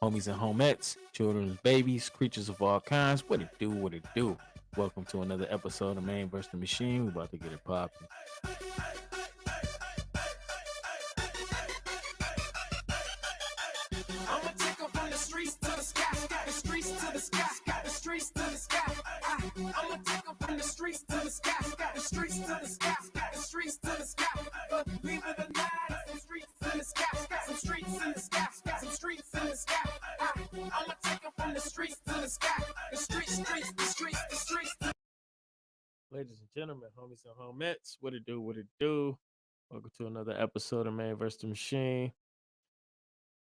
homies and homettes, children, babies, creatures of all kinds. What it do? What it do? Welcome to another episode of Man vs. the Machine. We about to get it popping. I'ma take 'em from the streets to the sky, the streets to the sky, the streets to the sky. I'ma take 'em from the streets to the sky, the streets to the sky, the streets to the sky. Believe it or not, some streets in the sky, some streets in the sky, some streets in the sky. I'ma take 'em from the streets to the sky, the streets, streets, the streets, the streets. Ladies and gentlemen, homies and homettes, what it do? What it do? Welcome to another episode of Man vs. the Machine.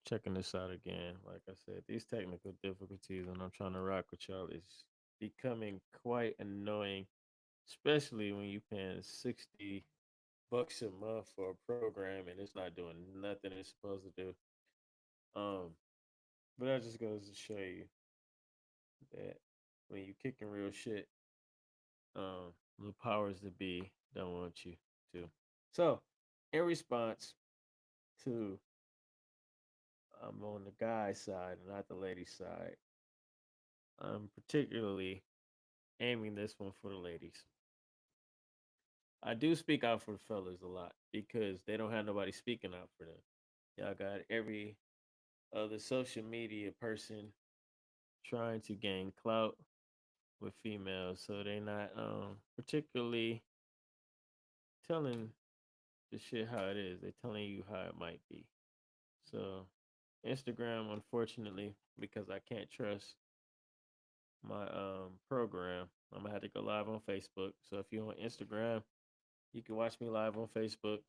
Checking this out again. Like I said, these technical difficulties and I'm trying to rock with y'all is becoming quite annoying, especially when you paying $60 a month for a program and it's not doing nothing it's supposed to do. Um, but that just goes to show you that when you kicking real shit, the powers that be don't want you to. So, in response to I'm on the guy's side and not the lady's side, I'm particularly aiming this one for the ladies. I do speak out for the fellas a lot because they don't have nobody speaking out for them. Y'all got every other social media person trying to gain clout with females, so they not particularly telling the shit how it is. They telling you how it might be. So Instagram, unfortunately, because I can't trust my program, I'm gonna have to go live on Facebook. So if you're on Instagram, you can watch me live on Facebook.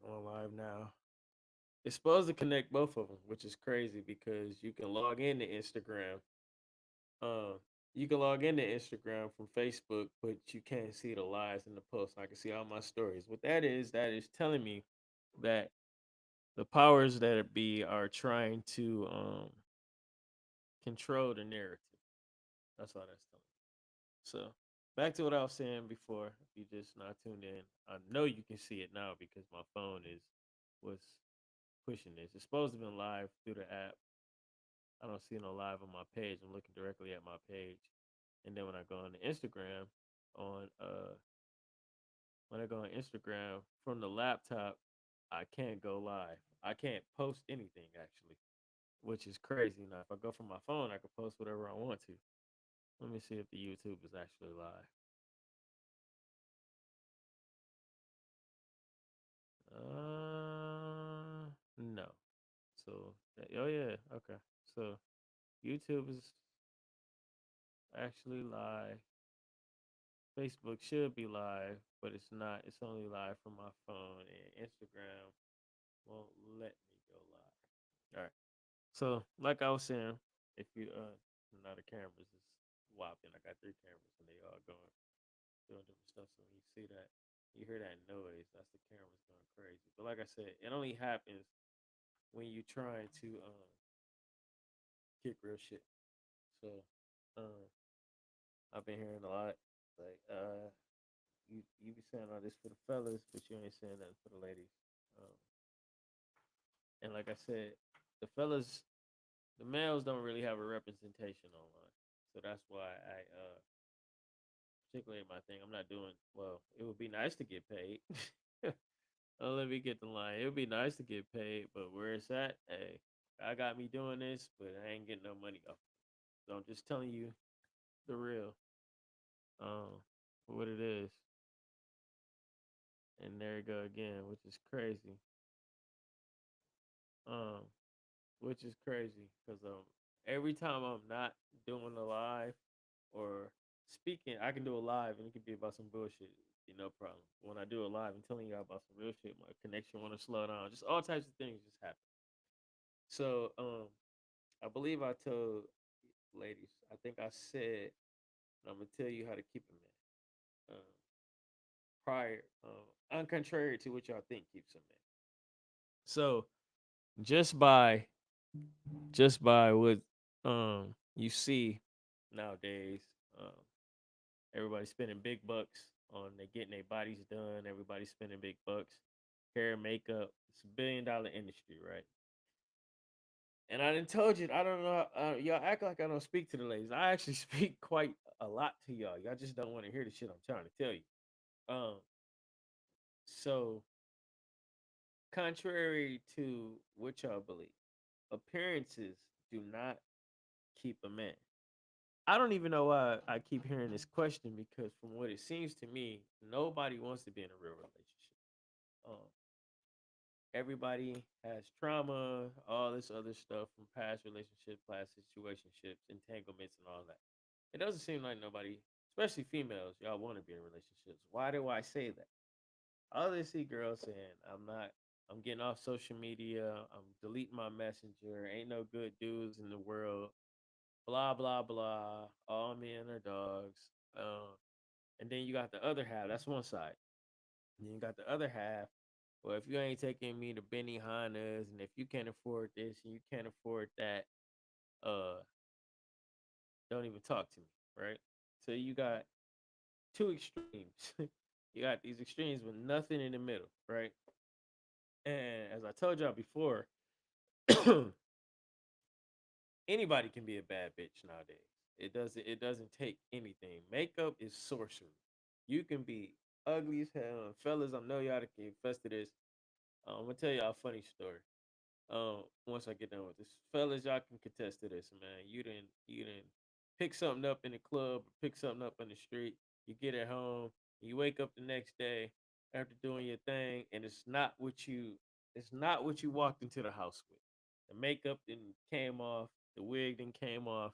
Going live now. It's supposed to connect both of them, which is crazy because you can log into Instagram. Um, you can log into Instagram from Facebook, but you can't see the lives in the post. I can see all my stories. What that is telling me that the powers that be are trying to control the narrative. That's all that's telling me. So back to what I was saying before. If you just not tuned in, I know you can see it now because my phone is was pushing this. It's supposed to be live through the app. I don't see no live on my page. I'm looking directly at my page. And then when I go on Instagram on when I go on Instagram from the laptop, I can't go live. I can't post anything actually, which is crazy. Now if I go from my phone, I can post whatever I want to. Let me see if the YouTube is actually live. No. So oh yeah, okay. So YouTube is actually live. Facebook should be live, but it's not. It's only live from my phone, and Instagram won't let me go live. All right. So, like I was saying, if you now the cameras is whopping. I got three cameras, and they all going doing different stuff. So when you see that, you hear that noise. That's the cameras going crazy. But like I said, it only happens when you trying to kick real shit. So, um, I've been hearing a lot like you be saying all this for the fellas, but you ain't saying nothing for the ladies. Um, and like I said, the fellas, the males don't really have a representation online, so that's why I particularly my thing. I'm not doing well. It would be nice to get paid. Oh, let me get the line. It would be nice to get paid, but where it's at, hey, I got me doing this, but I ain't getting no money off. So I'm just telling you the real, um, what it is. And there you go again, which is crazy. Um, which is crazy because every time I'm not doing a live or speaking, I can do a live and it can be about some bullshit. No problem. When I do a live and telling you about some real shit, my connection want to slow down. Just all types of things just happen. So I believe I told ladies. I think I said I'm gonna tell you how to keep a man. Prior, uncontrary to what y'all think keeps a man. So just by what you see nowadays, everybody's spending big bucks on they getting their bodies done. Everybody's spending big bucks, hair, makeup. It's a $1 billion industry, right? And I done told you, I don't know. Y'all act like I don't speak to the ladies. I actually speak quite a lot to y'all. Y'all just don't want to hear the shit I'm trying to tell you. Um, so contrary to what y'all believe, appearances do not keep a man. I don't even know why I keep hearing this question because from what it seems to me, nobody wants to be in a real relationship. Um, everybody has trauma, all this other stuff from past relationships, past situationships, entanglements, and all that. It doesn't seem like nobody, especially females, y'all want to be in relationships. Why do I say that? I always see girls saying, I'm not, I'm getting off social media, I'm deleting my messenger, ain't no good dudes in the world, blah, blah, blah, all men are dogs. Um, and then you got the other half, that's one side. And then you got the other half. Well, if you ain't taking me to Benny Hanna's, and if you can't afford this and you can't afford that, uh, don't even talk to me, right? So you got two extremes. You got these extremes with nothing in the middle, right? And as I told y'all before, anybody can be a bad bitch nowadays. It doesn't take anything. Makeup is sorcery. You can be ugly as hell. And fellas, I know y'all can confess to this. I'm gonna tell y'all a funny story. Once I get done with this, fellas, y'all can contest to this, man. You didn't pick something up in the club, or pick something up on the street. You get it home, you wake up the next day after doing your thing, and it's not what you walked into the house with. The makeup then came off, the wig then came off,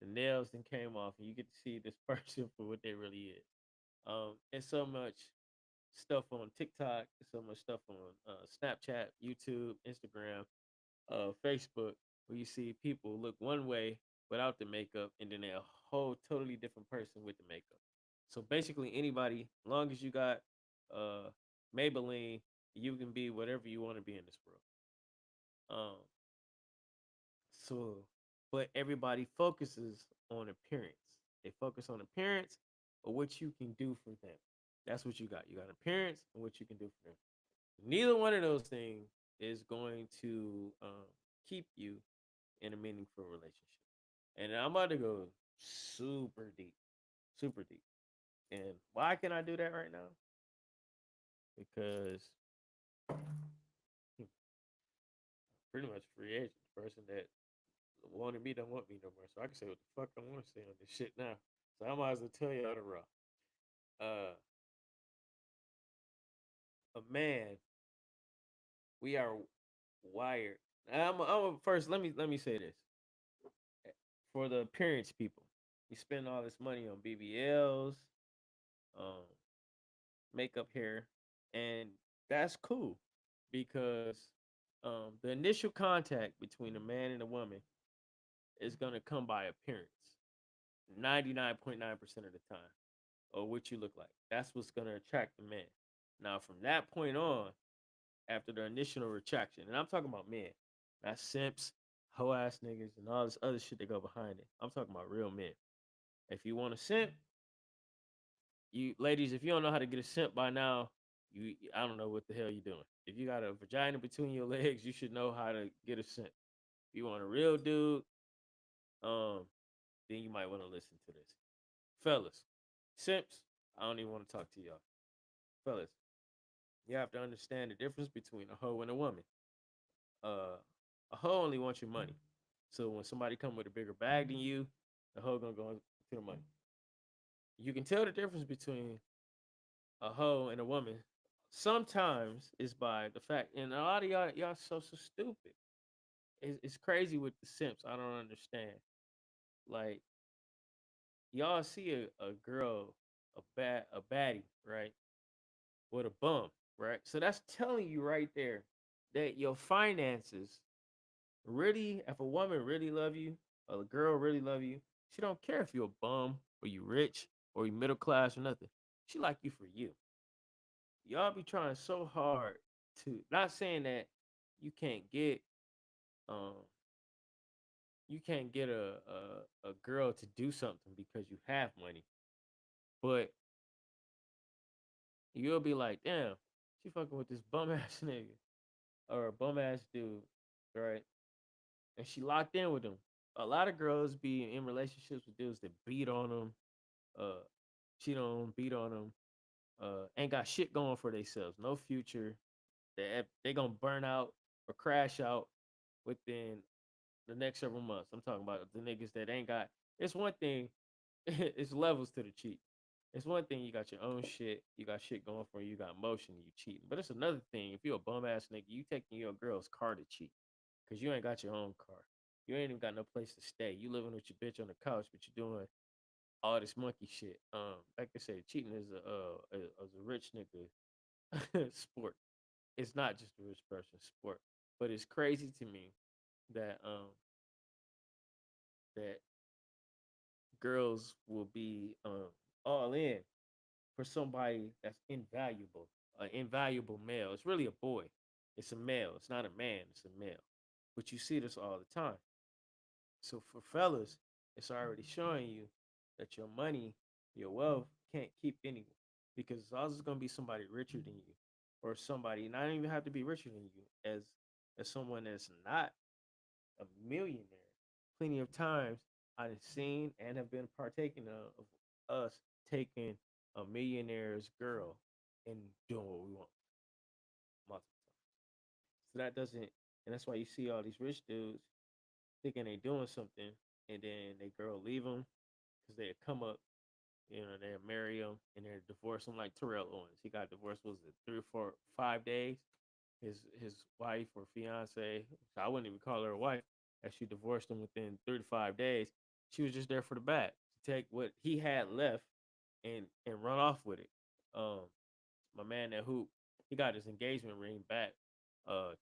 the nails then came off, and you get to see this person for what they really is. And so much stuff on TikTok, so much stuff on Snapchat, YouTube, Instagram, Facebook, where you see people look one way without the makeup, and then they're a whole totally different person with the makeup. So basically, anybody, long as you got uh, Maybelline, you can be whatever you want to be in this world. Um, so, but everybody focuses on appearance. They focus on appearance or what you can do for them. That's what you got. You got appearance and what you can do for them. Neither one of those things is going to keep you in a meaningful relationship. And I'm about to go super deep, super deep. And why can I do that right now? Because pretty much free agent. The person that wanted me don't want me no more. So I can say what the fuck I want to say on this shit now. So I might as well tell y'all the raw. Uh, a man, we are wired. First. Let me say this for the appearance people. You spend all this money on BBLs, um, makeup, hair, and that's cool because the initial contact between a man and a woman is gonna come by appearance, 99.9% of the time, or what you look like. That's what's gonna attract the man. Now, from that point on, after the initial retraction, and I'm talking about men, not simps, hoe ass niggas, and all this other shit that go behind it. I'm talking about real men. If you want a simp, you ladies, if you don't know how to get a simp by now, I don't know what the hell you're doing. If you got a vagina between your legs, you should know how to get a simp. If you want a real dude, um, then you might want to listen to this. Fellas, simps, I don't even want to talk to y'all. Fellas, you have to understand the difference between a hoe and a woman. Uh, a hoe only wants your money. So when somebody come with a bigger bag than you, the hoe gonna go to the money. You can tell the difference between a hoe and a woman. Sometimes it's by the fact, and a lot of y'all so stupid. It's crazy with the simps. I don't understand. Like y'all see a girl, a baddie, right, with a bum, right. So that's telling you right there that your finances really, if a woman really love you, or a girl really love you, she don't care if you're a bum or you rich or you middle class or nothing. She like you for you. Y'all be trying so hard to, not saying that you can't get um you can't get a girl to do something because you have money, but you'll be like, damn, she fucking with this bum ass nigga or a bum ass dude, right? and she locked in with him. A lot of girls be in relationships with dudes that beat on them, uh, cheat on them, beat on them, ain't got shit going for themselves, no future. They gonna burn out or crash out within the next several months. I'm talking about the niggas that ain't got. It's one thing. It's levels to the cheat. It's one thing you got your own shit, you got shit going for you, you got motion, you cheating. But it's another thing if you're a bum ass nigga, you taking your girl's car to cheat because you ain't got your own car. You ain't even got no place to stay. You living with your bitch on the couch, but you're doing all this monkey shit. Like I said, cheating is a rich nigga sport. It's not just a rich person sport, but it's crazy to me that that girls will be all in for somebody that's invaluable, an invaluable male. It's really a boy. It's a male. It's not a man. It's a male. But you see this all the time. So for fellas, it's already showing you that your money, your wealth can't keep anyone because it's always going to be somebody richer than you, or somebody not even have to be richer than you as someone that's not a millionaire. Plenty of times I've seen and have been partaking of us taking a millionaire's girl and doing what we want multiple times. So that doesn't, and that's why you see all these rich dudes thinking they doing something, and then they girl leave them because they come up, they marry him and they divorce him like Terrell Owens. He got divorced, was it 3 or 4, 5 days? His wife or fiance, I wouldn't even call her a wife, as she divorced him within 3 to 5 days. She was just there for the bag to take what he had left and run off with it. Um, my man that hoop, he got his engagement ring back.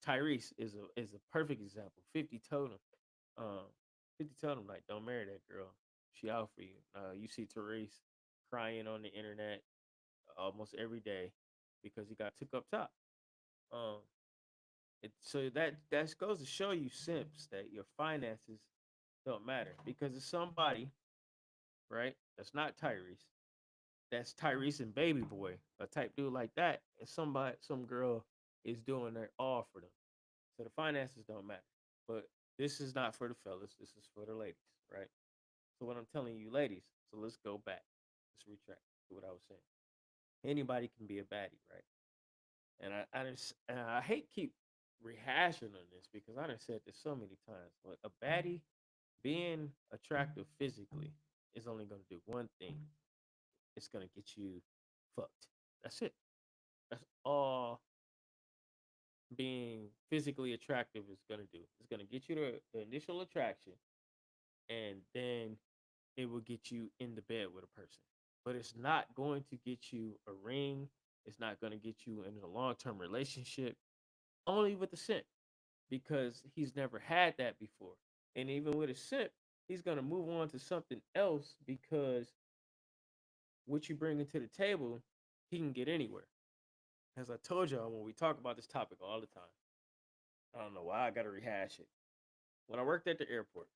Tyrese is a perfect example. 50 told him, um, 50 told him like, don't marry that girl. She out for you. You see Tyrese crying on the internet almost every day because he got took up top. Um, so that goes to show you, simps, that your finances don't matter because it's somebody, right? That's not Tyrese. That's Tyrese and Baby Boy, a type dude like that, and some girl is doing their all for them. So the finances don't matter. But this is not for the fellas. This is for the ladies, right? So what I'm telling you, ladies. So let's go back. Let's retract to what I was saying. Anybody can be a baddie, right? And I hate keep rehashing on this because I done said this so many times. But a baddie being attractive physically is only gonna do one thing. It's gonna get you fucked. That's it. That's all being physically attractive is gonna do. It's gonna get you the initial attraction, and then it will get you in the bed with a person. But it's not going to get you a ring. It's not going to get you in a long term relationship. Only with a simp because he's never had that before. And even with a simp, he's going to move on to something else because what you bring into the table, he can get anywhere. As I told y'all when we talk about this topic all the time, I don't know why I got to rehash it. When I worked at the airport,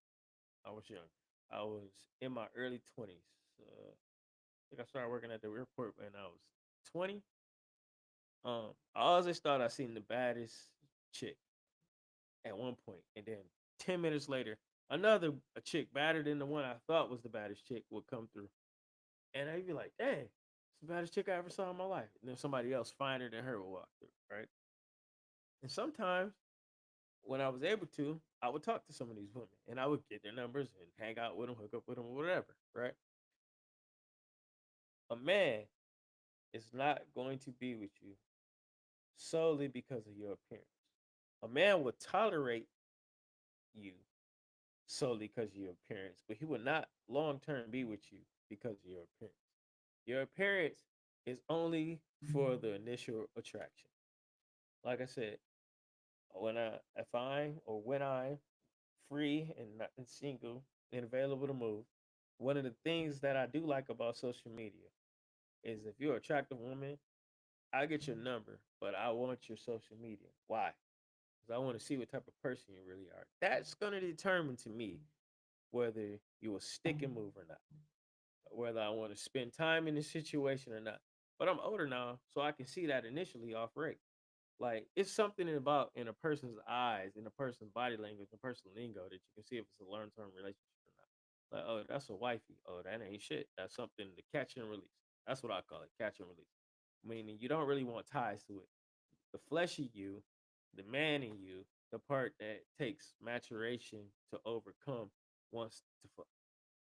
I was young. I was in my early 20s. I think I started working at the airport when I was 20. I always thought I seen the baddest chick at one point, and then 10 minutes later, another a chick badder than the one I thought was the baddest chick would come through, and I'd be like, "Dang, it's the baddest chick I ever saw in my life." And then somebody else finer than her would walk through, right? And sometimes when I was able to, I would talk to some of these women, and I would get their numbers and hang out with them, hook up with them, whatever, right? A man is not going to be with you solely because of your appearance. A man will tolerate you solely because of your appearance, but he will not long term be with you because of your appearance. Your appearance is only for the initial attraction. Like I said, when I'm free and not and single and available to move, one of the things that I do like about social media is if you're an attractive woman, I get your number, but I want your social media. Why? Because I want to see what type of person you really are. That's going to determine to me whether you will stick and move or not, whether I want to spend time in this situation or not. But I'm older now, so I can see that initially off rate. Like it's something about in a person's eyes, in a person's body language, in personal lingo that you can see if it's a long term relationship or not. Like, oh, that's a wifey. Oh, that ain't shit. That's something to catch and release. That's what I call it, catch and release. Meaning you don't really want ties to it. The fleshy you, the man in you, the part that takes maturation to overcome wants to fuck.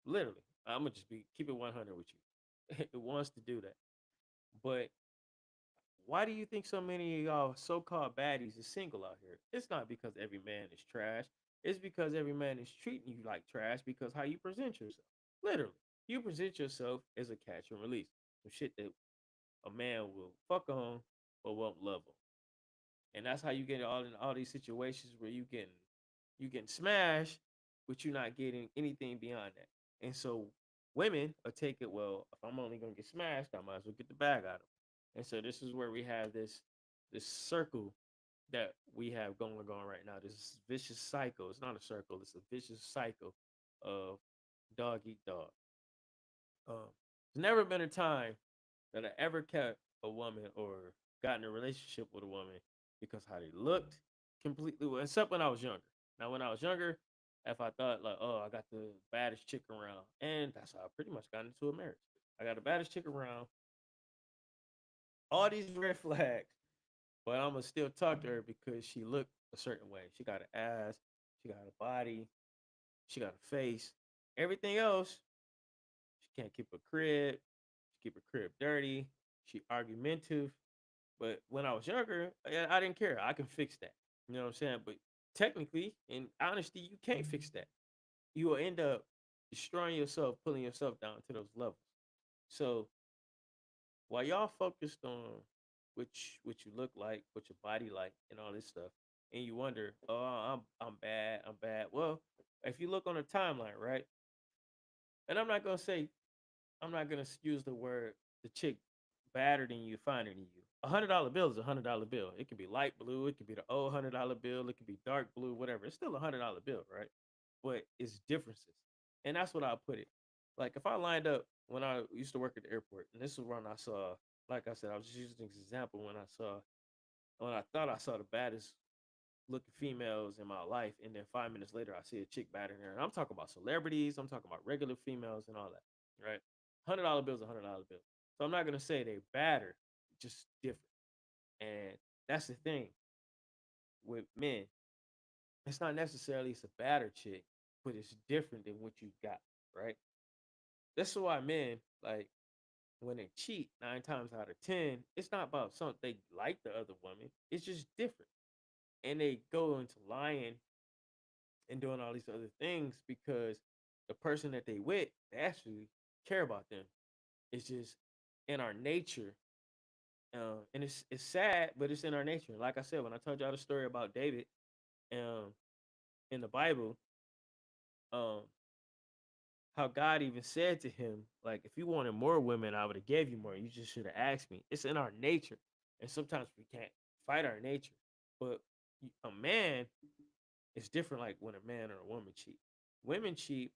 Literally, I'm gonna just be keep it 100 with you. It wants to do that. But why do you think so many of y'all so-called baddies is single out here? It's not because every man is trash. It's because every man is treating you like trash because how you present yourself. Literally, you present yourself as a catch and release. Some shit that a man will fuck on or won't love on. And that's how you get all in all these situations where you getting smashed, but you're not getting anything beyond that. And so women will take it, well, if I'm only gonna get smashed, I might as well get the bag out of them. And so this is where we have this circle that we have going right now. This vicious cycle. It's not a circle, it's a vicious cycle of dog eat dog. Um, there's never been a time that I ever kept a woman or got in a relationship with a woman because how they looked completely, well, except when I was younger. Now, when I was younger, if I thought like, oh, I got the baddest chick around, and that's how I pretty much got into a marriage. I got the baddest chick around, all these red flags, but I'm gonna still talk to her because she looked a certain way. She got an ass, she got a body, she got a face. Everything else, she can't keep a crib. She keep her crib dirty. She argumentative. But when I was younger, I didn't care. I can fix that. You know what I'm saying? But technically, in honesty, you can't fix that. You will end up destroying yourself, pulling yourself down to those levels. So while y'all focused on what you look like, what your body like, and all this stuff, and you wonder, oh, I'm bad, I'm bad. Well, if you look on the timeline, right? And I'm not gonna use the word the chick badder than you, finer than you. $100 bill is $100 bill. It can be light blue, it can be the old $100 bill, it can be dark blue, whatever. It's still $100 bill, right? But it's differences, and that's what I put it. Like if I lined up when I used to work at the airport, and this is when I saw, like I said, I was just using this example when I thought I saw the baddest looking females in my life, and then 5 minutes later I see a chick battering her. And I'm talking about celebrities, I'm talking about regular females and all that, right? $100 bills, $100 bill. So I'm not gonna say they batter, just different. And that's the thing with men. It's not necessarily it's a batter chick, but it's different than what you got, right? That's why men like when they cheat 9 times out of 10, it's not about something they like the other woman. It's just different, and they go into lying and doing all these other things because the person that they with they actually care about them. It's just in our nature, and it's sad, but it's in our nature. Like I said, when I told y'all the story about David, um, in the Bible, um, how God even said to him, like, if you wanted more women, I would have gave you more. You just should have asked me. It's in our nature, and sometimes we can't fight our nature. But a man is different. Like when a man or a woman cheat, women cheat,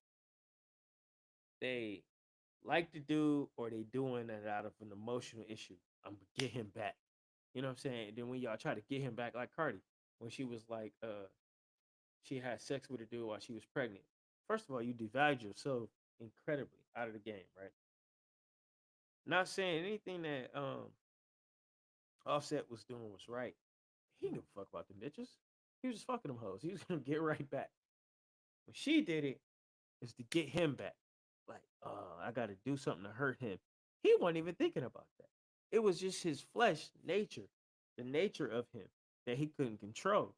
they like to do or they doing it out of an emotional issue. I'm gonna get him back. You know what I'm saying? And then when y'all try to get him back, like Cardi, when she was like, she had sex with a dude while she was pregnant. First of all, you devalued yourself incredibly out of the game, right? Not saying anything that Offset was doing was right. He didn't give a fuck about the bitches. He was just fucking them hoes. He was gonna get right back. When she did it, is to get him back. Like, oh, I got to do something to hurt him. He wasn't even thinking about that. It was just his flesh nature, the nature of him that he couldn't control.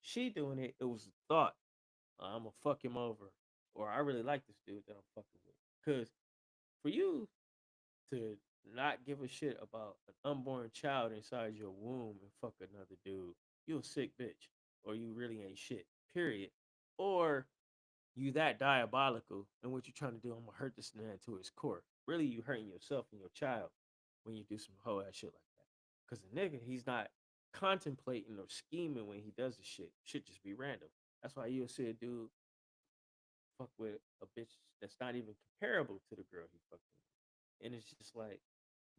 She doing it, it was a thought. I'm gonna fuck him over, or I really like this dude that I'm fucking with. Because for you to not give a shit about an unborn child inside your womb and fuck another dude, you a sick bitch, or you really ain't shit. Period. Or you that diabolical and what you trying to do, I'm gonna hurt this man to his core. Really, you hurting yourself and your child when you do some whole ass shit like that. Cause the nigga, he's not contemplating or scheming when he does the shit. Shit just be random. That's why you'll see a dude fuck with a bitch that's not even comparable to the girl he fucked with. And it's just like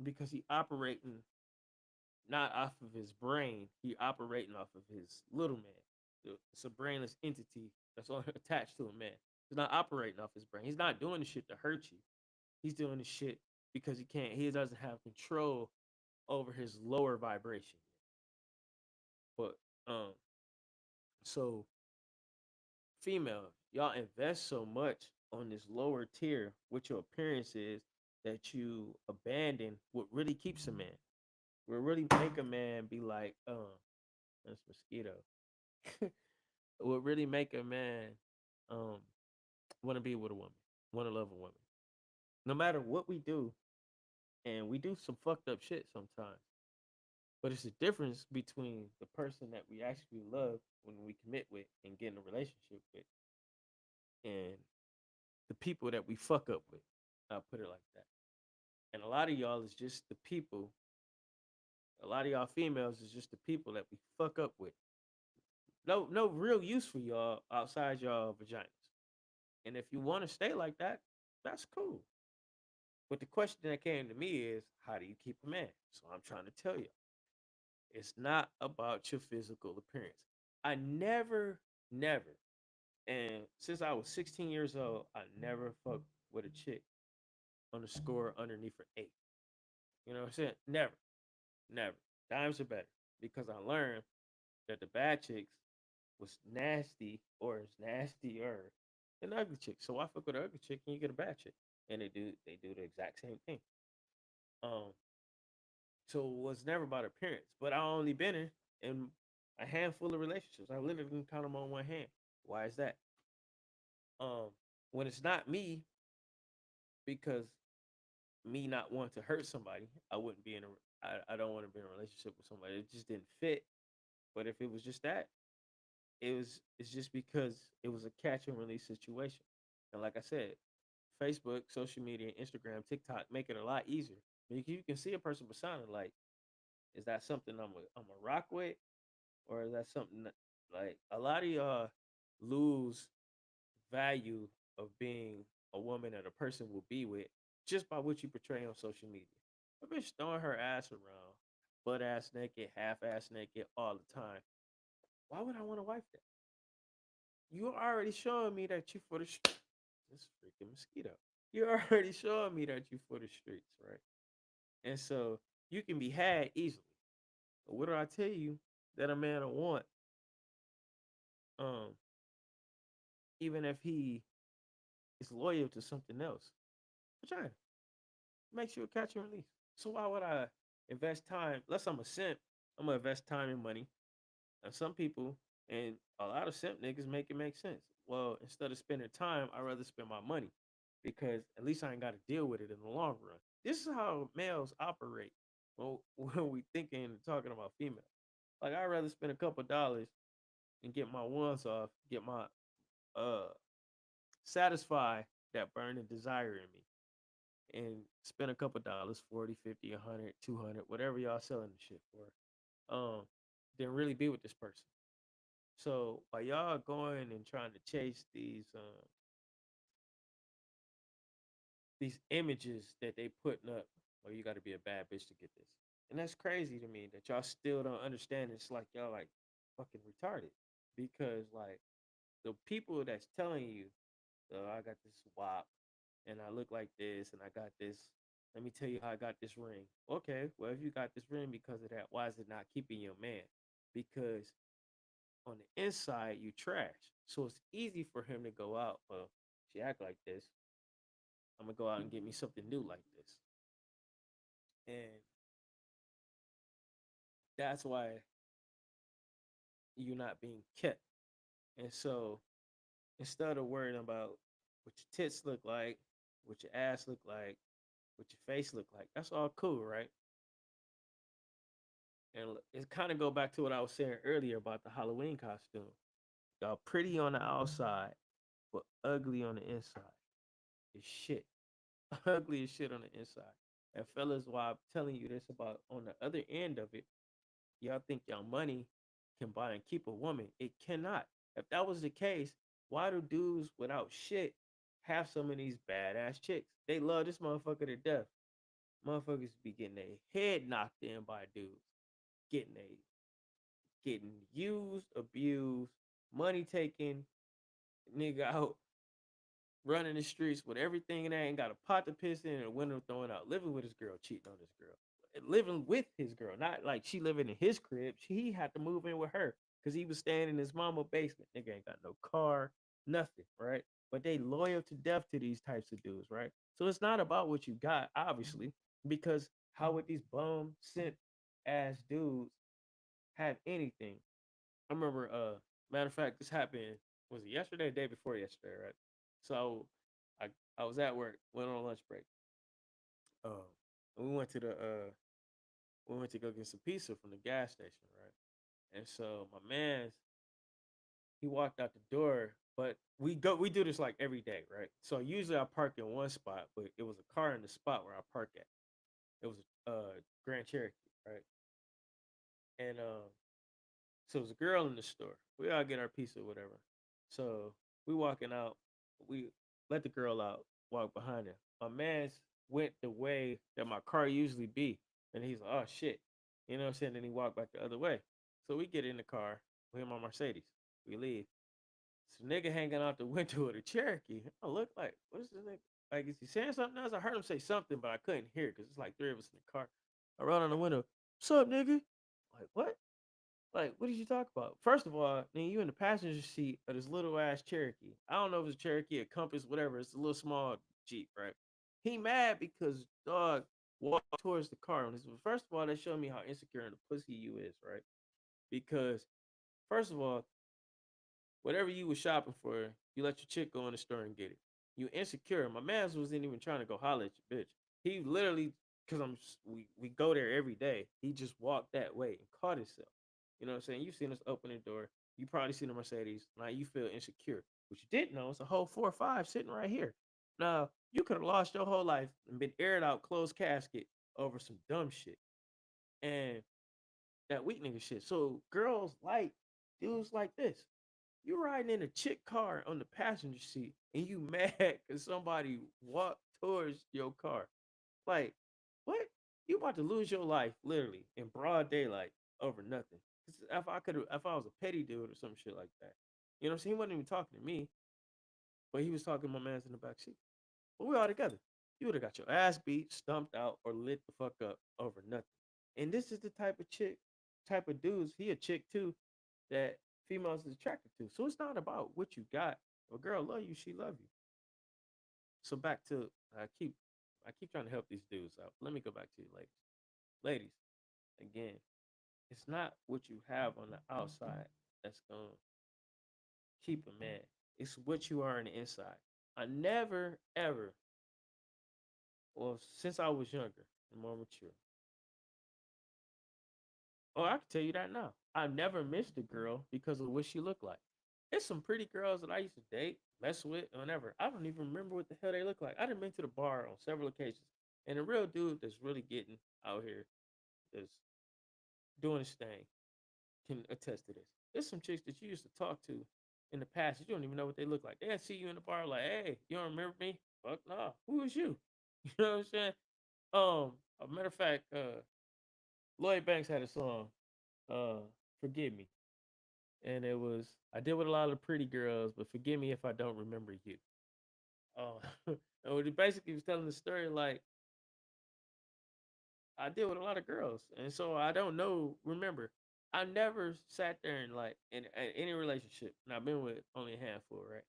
because he operating not off of his brain. He operating off of his little man. It's a brainless entity that's attached to a man. He's not operating off his brain. He's not doing the shit to hurt you. He's doing the shit because he can't. He doesn't have control over his lower vibration. But um, so female, y'all invest so much on this lower tier with your appearances that you abandon what really keeps a man. What really make a man be like, that's mosquito. What really make a man um want to be with a woman, want to love a woman. No matter what we do, and we do some fucked up shit sometimes. But it's the difference between the person that we actually love when we commit with and get in a relationship with and the people that we fuck up with. I'll put it like that. And a lot of y'all is just the people, a lot of y'all females is just the people that we fuck up with. No real use for y'all outside y'all vaginas. And if you want to stay like that, that's cool. But the question that came to me is, how do you keep a man? So I'm trying to tell you, it's not about your physical appearance. I never, and since I was 16 years old, I never fucked with a chick on the score underneath her 8. You know what I'm saying? Never. Dimes are better because I learned that the bad chicks was nasty or is nastier than ugly chicks. So I fuck with an ugly chick and you get a bad chick, and they do the exact same thing. Um, so it was never about appearance, but I only been in a handful of relationships. I literally can count them on one hand. Why is that? Um, when it's not me, because me not wanting to hurt somebody, I wouldn't be in a. I don't want to be in a relationship with somebody. It just didn't fit. But if it was just that, it's just because it was a catch and release situation. And like I said, Facebook, social media, Instagram, TikTok make it a lot easier. You can see a person persona like, is that something I'm a rock with, or is that something that, like, a lot of y'all lose value of being a woman that a person will be with just by what you portray on social media. A bitch throwing her ass around, butt ass naked, half ass naked all the time. Why would I want to wife that? You're already showing me that you for the this freaking mosquito. You're already showing me that you for the streets, right? And so you can be had easily. But what do I tell you that a man will want? Um, even if he is loyal to something else, vagina makes you a catch and release. So why would I invest time? Unless I'm a simp, I'm gonna invest time and money. And some people and a lot of simp niggas make it make sense. Well, instead of spending time, I'd rather spend my money because at least I ain't got to deal with it in the long run. This is how males operate when, when we thinking and talking about females. Like I'd rather spend a couple dollars and get my ones off, get my uh satisfy that burning desire in me and spend a couple dollars, 40, 50, 100, 200, whatever y'all selling the shit for. Then really be with this person. So while y'all going and trying to chase these images that they putting up, well, you got to be a bad bitch to get this, and that's crazy to me that y'all still don't understand. It's like y'all like fucking retarded because like the people that's telling you, oh, I got this wop, and I look like this, and I got this. Let me tell you how I got this ring. Okay, well if you got this ring because of that, why is it not keeping your man? Because on the inside you trash. So it's easy for him to go out. Well, she act like this. I'm gonna go out and get me something new like this. And that's why you're not being kept. And so instead of worrying about what your tits look like, what your ass look like, what your face look like, that's all cool, right? And it kind of go back to what I was saying earlier about the Halloween costume. Y'all pretty on the outside, but ugly on the inside. It's shit. Ugly as shit on the inside. And fellas, why I'm telling you this about on the other end of it, y'all think y'all money can buy and keep a woman. It cannot. If that was the case, why do dudes without shit have some of these badass chicks? They love this motherfucker to death. Motherfuckers be getting their head knocked in by dudes. getting getting used, abused, money taken, nigga out running the streets with everything in there, ain't got a pot to piss in and a window throwing out, living with his girl, cheating on his girl. Living with his girl, not like she living in his crib. He had to move in with her because he was staying in his mama basement. Nigga ain't got no car, nothing, right? But they loyal to death to these types of dudes, right? So it's not about what you got, obviously, because how would these bum sent ass dudes have anything? I remember, matter of fact, this happened, was it yesterday, or the day before yesterday, right? So I I was at work, went on lunch break. Um, and we went to go get some pizza from the gas station, right? And so my man's he walked out the door, but we do this like every day, right? So usually I park in one spot, but it was a car in the spot where I park at. It was a Grand Cherokee, right? And so it was a girl in the store. We all get our pizza, or whatever. So we walking out. We let the girl out. Walk behind her. My man's went the way that my car usually be, and he's like, "Oh shit," you know what I'm saying? Then he walked back the other way. So we get in the car. We in my Mercedes. We leave. So nigga hanging out the window of the Cherokee. I look like, what is this nigga? Like, is he saying something else? I heard him say something, but I couldn't hear because it's like three of us in the car. I run on the window. What's up, nigga? Like, what? Like, what did you talk about? First of all, then you in the passenger seat of this little ass Cherokee. I don't know if it's a Cherokee, a Compass, whatever. It's a little small Jeep, right? He mad because dog walked towards the car. And first of all, that showed me how insecure and a pussy you is, right? Because first of all, whatever you was shopping for, you let your chick go in the store and get it. You insecure. My man's wasn't even trying to go holler at your bitch. He literally, cause we go there every day. He just walked that way and caught himself. You know what I'm saying? You seen us open the door. You probably seen a Mercedes. Now you feel insecure. What you didn't know is a whole 4 or 5 sitting right here. Now you could have lost your whole life and been aired out, closed casket over some dumb shit and that weak nigga shit. So girls like dudes like this. You riding in a chick car on the passenger seat and you mad because somebody walked towards your car. Like, what? You about to lose your life literally in broad daylight over nothing. 'Cause if I was a petty dude or some shit like that, you know what I'm saying? He wasn't even talking to me, but he was talking to my man's in the back seat. But we all together. You would have got your ass beat, stumped out, or lit the fuck up over nothing. And this is the type of chick, type of dudes. He a chick too, that females is attracted to. So it's not about what you got. If a girl love you, she love you. So back to I keep trying to help these dudes out. Let me go back to you, ladies. Ladies, again, it's not what you have on the outside that's gonna keep a man. It's what you are on the inside. I never ever, well, since I was younger and more mature. Oh, I can tell you that now. I never missed a girl because of what she looked like. There's some pretty girls that I used to date, mess with, whatever. I don't even remember what the hell they look like. I done been to the bar on several occasions, and a real dude that's really getting out here, that's doing his thing, can attest to this. There's some chicks that you used to talk to in the past that you don't even know what they look like. They'll see you in the bar like, hey, you don't remember me? Fuck no. Who is you? You know what I'm saying? A matter of fact, Lloyd Banks had a song, uh, Forgive Me. And it was, I deal with a lot of pretty girls, but forgive me if I don't remember you. Oh, and what he basically was telling the story like, I deal with a lot of girls, and so I don't know. Remember, I never sat there and like in any relationship, and I've been with only a handful, right?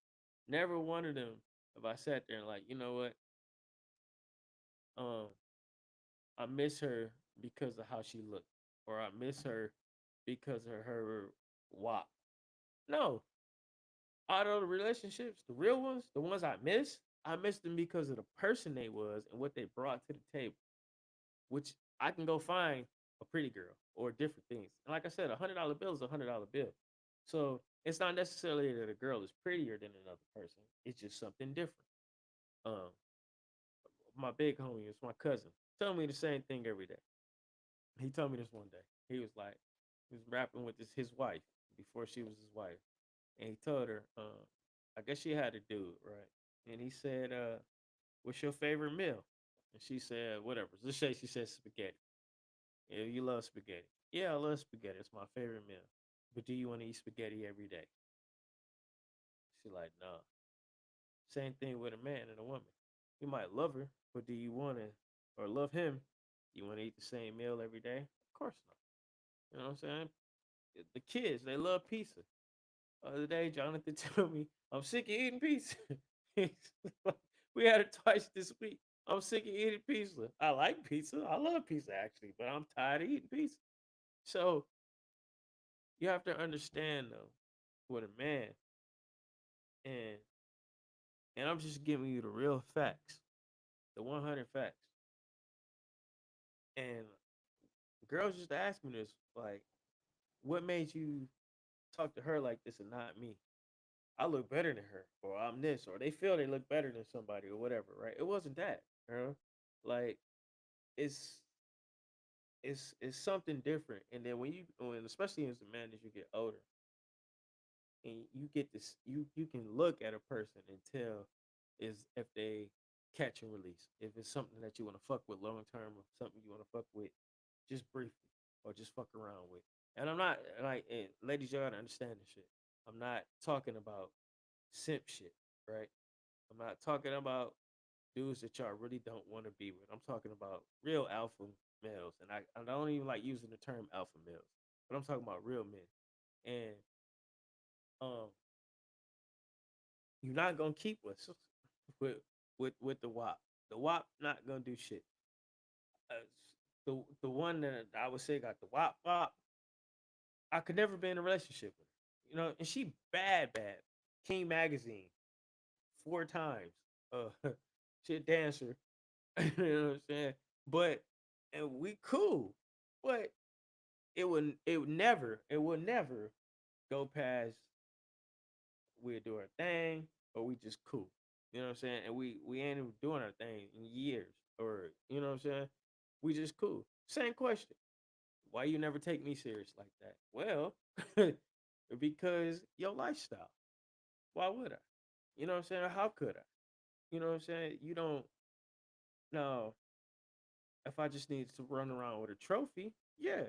Never one of them if I sat there and like, you know what, um, I miss her because of how she looked, or I miss her because of her wop. No, out of the relationships, the real ones, the ones I miss them because of the person they was and what they brought to the table, which I can go find a pretty girl or different things. And like I said, $100 bill is $100 bill. So it's not necessarily that a girl is prettier than another person. It's just something different. Um, my big homie is my cousin. Tell me the same thing every day. He told me this one day. He was like, he was rapping with his wife before she was his wife, and he told her, I guess she had a dude, right? And he said, "What's your favorite meal?" And she said, "Whatever." Let's say she said spaghetti. Yeah, you love spaghetti. Yeah, I love spaghetti. It's my favorite meal. But do you want to eat spaghetti every day? She like, no. Same thing with a man and a woman. You might love her, but do you want to, or love him? You want to eat the same meal every day? Of course not. You know what I'm saying? The kids, they love pizza. The other day, Jonathan told me, I'm sick of eating pizza. We had it twice this week. I'm sick of eating pizza. I like pizza. I love pizza actually, but I'm tired of eating pizza. So you have to understand though, with a man, and I'm just giving you the real facts, the 100 facts. And girls just ask me this, like, what made you talk to her like this and not me? I look better than her, or I'm this, or they feel they look better than somebody, or whatever, right? It wasn't that, you know? Like, it's it's something different. And then when especially as a man, as you get older, and you get this, you can look at a person and tell is if they catch and release, if it's something that you want to fuck with long term, or something you want to fuck with just briefly, or just fuck around with. And I'm not like, and ladies, y'all gotta understand this shit. I'm not talking about simp shit, right? I'm not talking about dudes that y'all really don't want to be with. I'm talking about real alpha males, and I don't even like using the term alpha males, but I'm talking about real men. And um, you're not gonna keep us with with the WAP. The WAP not gonna do shit. Uh, the one that I would say got the WAP, I could never be in a relationship with her. You know, and she bad. King Magazine 4 times. She a dancer. You know what I'm saying? But and we cool, but it would never go past we'll do our thing or we just cool. You know what I'm saying? And we ain't even doing our thing in years, or you know what I'm saying? We just cool. Same question. Why you never take me serious like that? Well, because your lifestyle. Why would I? You know what I'm saying? How could I? You know what I'm saying? You don't know if I just need to run around with a trophy. Yeah.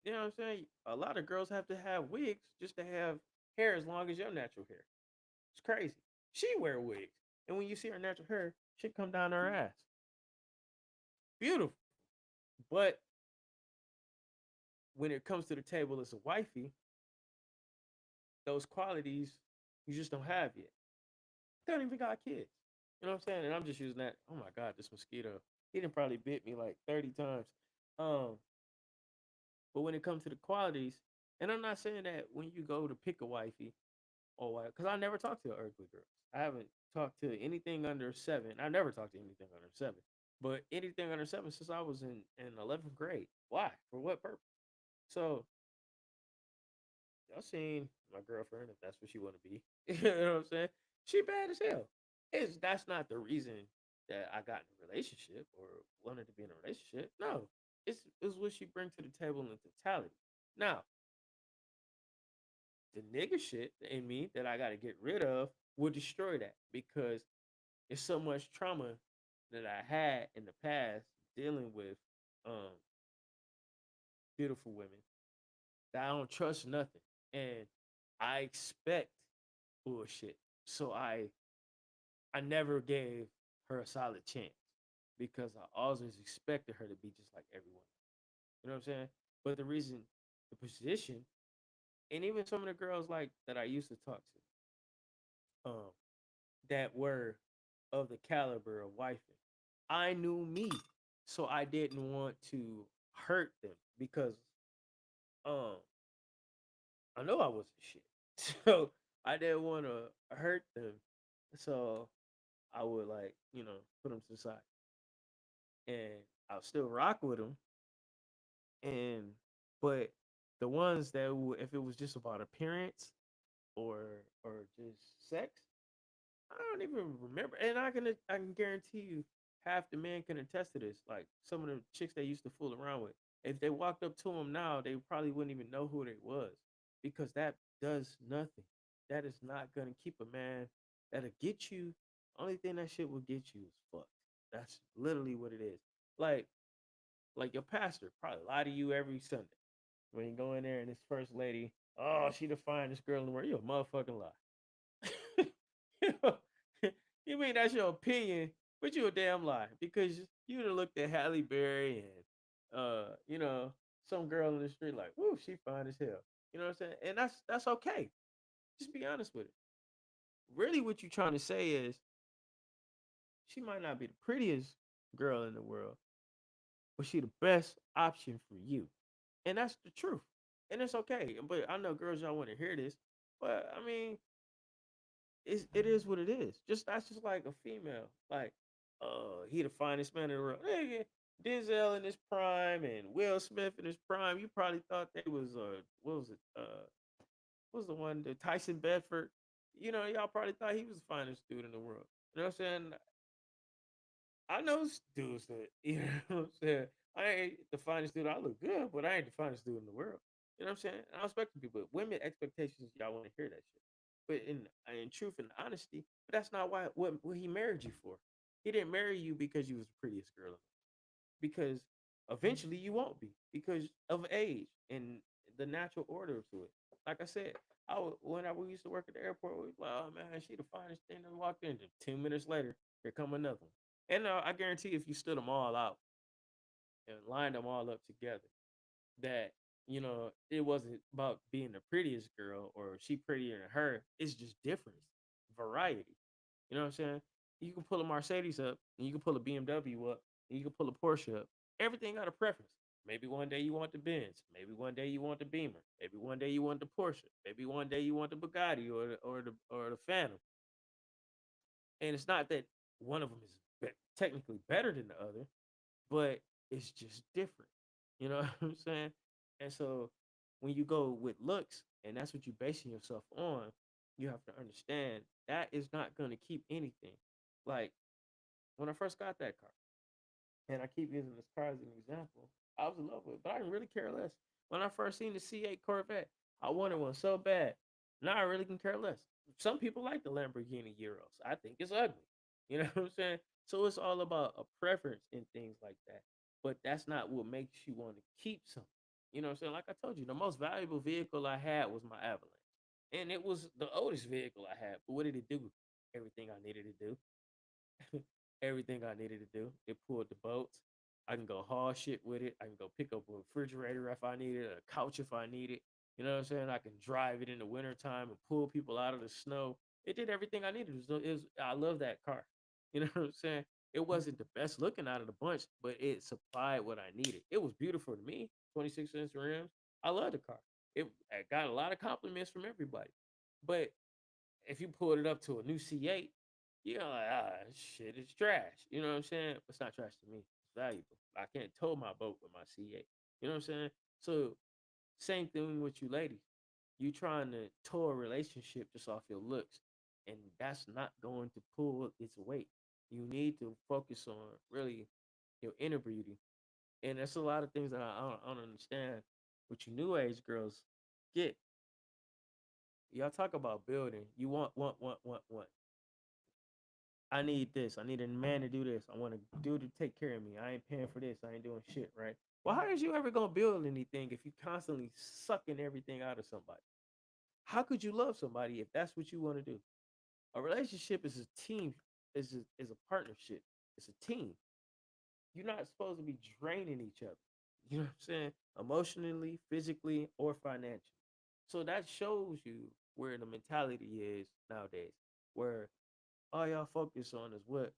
You know what I'm saying? A lot of girls have to have wigs just to have hair as long as your natural hair. It's crazy. She wear wigs. And when you see her natural hair, she come down her ass. Beautiful. But when it comes to the table as a wifey, those qualities you just don't have yet. Don't even got kids. You know what I'm saying? And I'm just using that. Oh my God, this mosquito. He didn't probably bit me like 30 times. Um, but when it comes to the qualities, and I'm not saying that when you go to pick a wifey or what, because I never talked to ugly girls. I haven't talked to anything under 7. I've never talked to anything under 7. But anything under 7 since I was in 11th grade. Why? For what purpose? So y'all seen my girlfriend if that's what she want to be. You know what I'm saying? She bad as hell. That's not the reason that I got in a relationship or wanted to be in a relationship. No, it's what she brings to the table in totality. Now, the nigga shit in me that I got to get rid of will destroy that because it's so much trauma that I had in the past dealing with um beautiful women that I don't trust nothing, and I expect bullshit. So I never gave her a solid chance because I always expected her to be just like everyone. You know what I'm saying? But the reason, the position, and even some of the girls like that I used to talk to, that were of the caliber of wifing, I knew me, so I didn't want to hurt them because um I know I wasn't shit, so I didn't want to hurt them. So I would like put them to the side, and I'll still rock with them. And but the ones that if it was just about appearance or just sex, I don't even remember. And I can guarantee you, half the men can attest to this. Like some of the chicks they used to fool around with, if they walked up to them now, they probably wouldn't even know who they was because that does nothing. That is not gonna keep a man. That'll get you. Only thing that shit will get you is fucked. That's literally what it is. Like your pastor probably lie to you every Sunday. When you go in there and this first lady, oh, she the finest girl in the world. You a motherfucking lie. you, know, you mean that's your opinion, but you a damn lie because you done looked at Halle Berry and some girl in the street like, whoo, she fine as hell. You know what I'm saying? And that's okay. Just be honest with it. Really, what you trying to say is she might not be the prettiest girl in the world, but she the best option for you. And that's the truth. And it's okay. But I know girls y'all want to hear this. But I mean, it is what it is. Just that's just like a female. Like, he the finest man in the world. Nigga, Denzel in his prime and Will Smith in his prime. You probably thought they was what was it? What was the one the Tyson Bedford? Y'all probably thought he was the finest dude in the world. You know what I'm saying? I know dudes that what I'm saying. I ain't the finest dude. I look good, but I ain't the finest dude in the world. You know what I'm saying? I respect people. Women expectations, y'all want to hear that shit. But in truth and honesty, but that's not what he married you for. He didn't marry you because you was the prettiest girl. Because eventually you won't be because of age and the natural order to it. Like I said, when I we used to work at the airport, we was like, oh man, she the finest thing that walked in. 2 minutes later, here come another one. And I guarantee if you stood them all out and lined them all up together, that it wasn't about being the prettiest girl or she prettier than her. It's just difference, variety. You know what I'm saying? You can pull a Mercedes up, and you can pull a BMW up, and you can pull a Porsche up. Everything got a preference. Maybe one day you want the Benz. Maybe one day you want the Beamer. Maybe one day you want the Porsche. Maybe one day you want the Bugatti or the Phantom. And it's not that one of them is technically better than the other, but it's just different. You know what I'm saying? And so when you go with looks, and that's what you're basing yourself on, you have to understand that is not going to keep anything. Like when I first got that car, and I keep using this car as an example, I was in love with it, but I didn't really care less. When I first seen the C8 Corvette, I wanted one so bad. Now I really can care less. Some people like the Lamborghini Euros. I think it's ugly. You know what I'm saying? So it's all about a preference in things like that. But that's not what makes you want to keep something. You know what I'm saying? Like I told you, the most valuable vehicle I had was my Avalanche. And it was the oldest vehicle I had. But what did it do? Everything I needed to do. Everything I needed to do. It pulled the boats. I can go haul shit with it. I can go pick up a refrigerator if I need it, a couch if I need it. You know what I'm saying? I can drive it in the wintertime and pull people out of the snow. It did everything I needed. I love that car. You know what I'm saying? It wasn't the best looking out of the bunch, but it supplied what I needed. It was beautiful to me. 26-inch rims. I love the car. I got a lot of compliments from everybody. But if you pulled it up to a new C8, you're like, shit, it's trash. You know what I'm saying? It's not trash to me. It's valuable. I can't tow my boat with my C8. You know what I'm saying? So, same thing with you ladies. You trying to tow a relationship just off your looks, and that's not going to pull its weight. You need to focus on really your inner beauty, and that's a lot of things that I don't understand. What you new age girls get, y'all talk about building. You want. I need this. I need a man to do this. I want a dude to take care of me. I ain't paying for this. I ain't doing shit, right? Well, how is you ever gonna build anything if you constantly sucking everything out of somebody? How could you love somebody if that's what you want to do? A relationship is a team, is a partnership. It's a team. You're not supposed to be draining each other. You know what I'm saying? Emotionally, physically, or financially. So that shows you where the mentality is nowadays, where all y'all focus on is what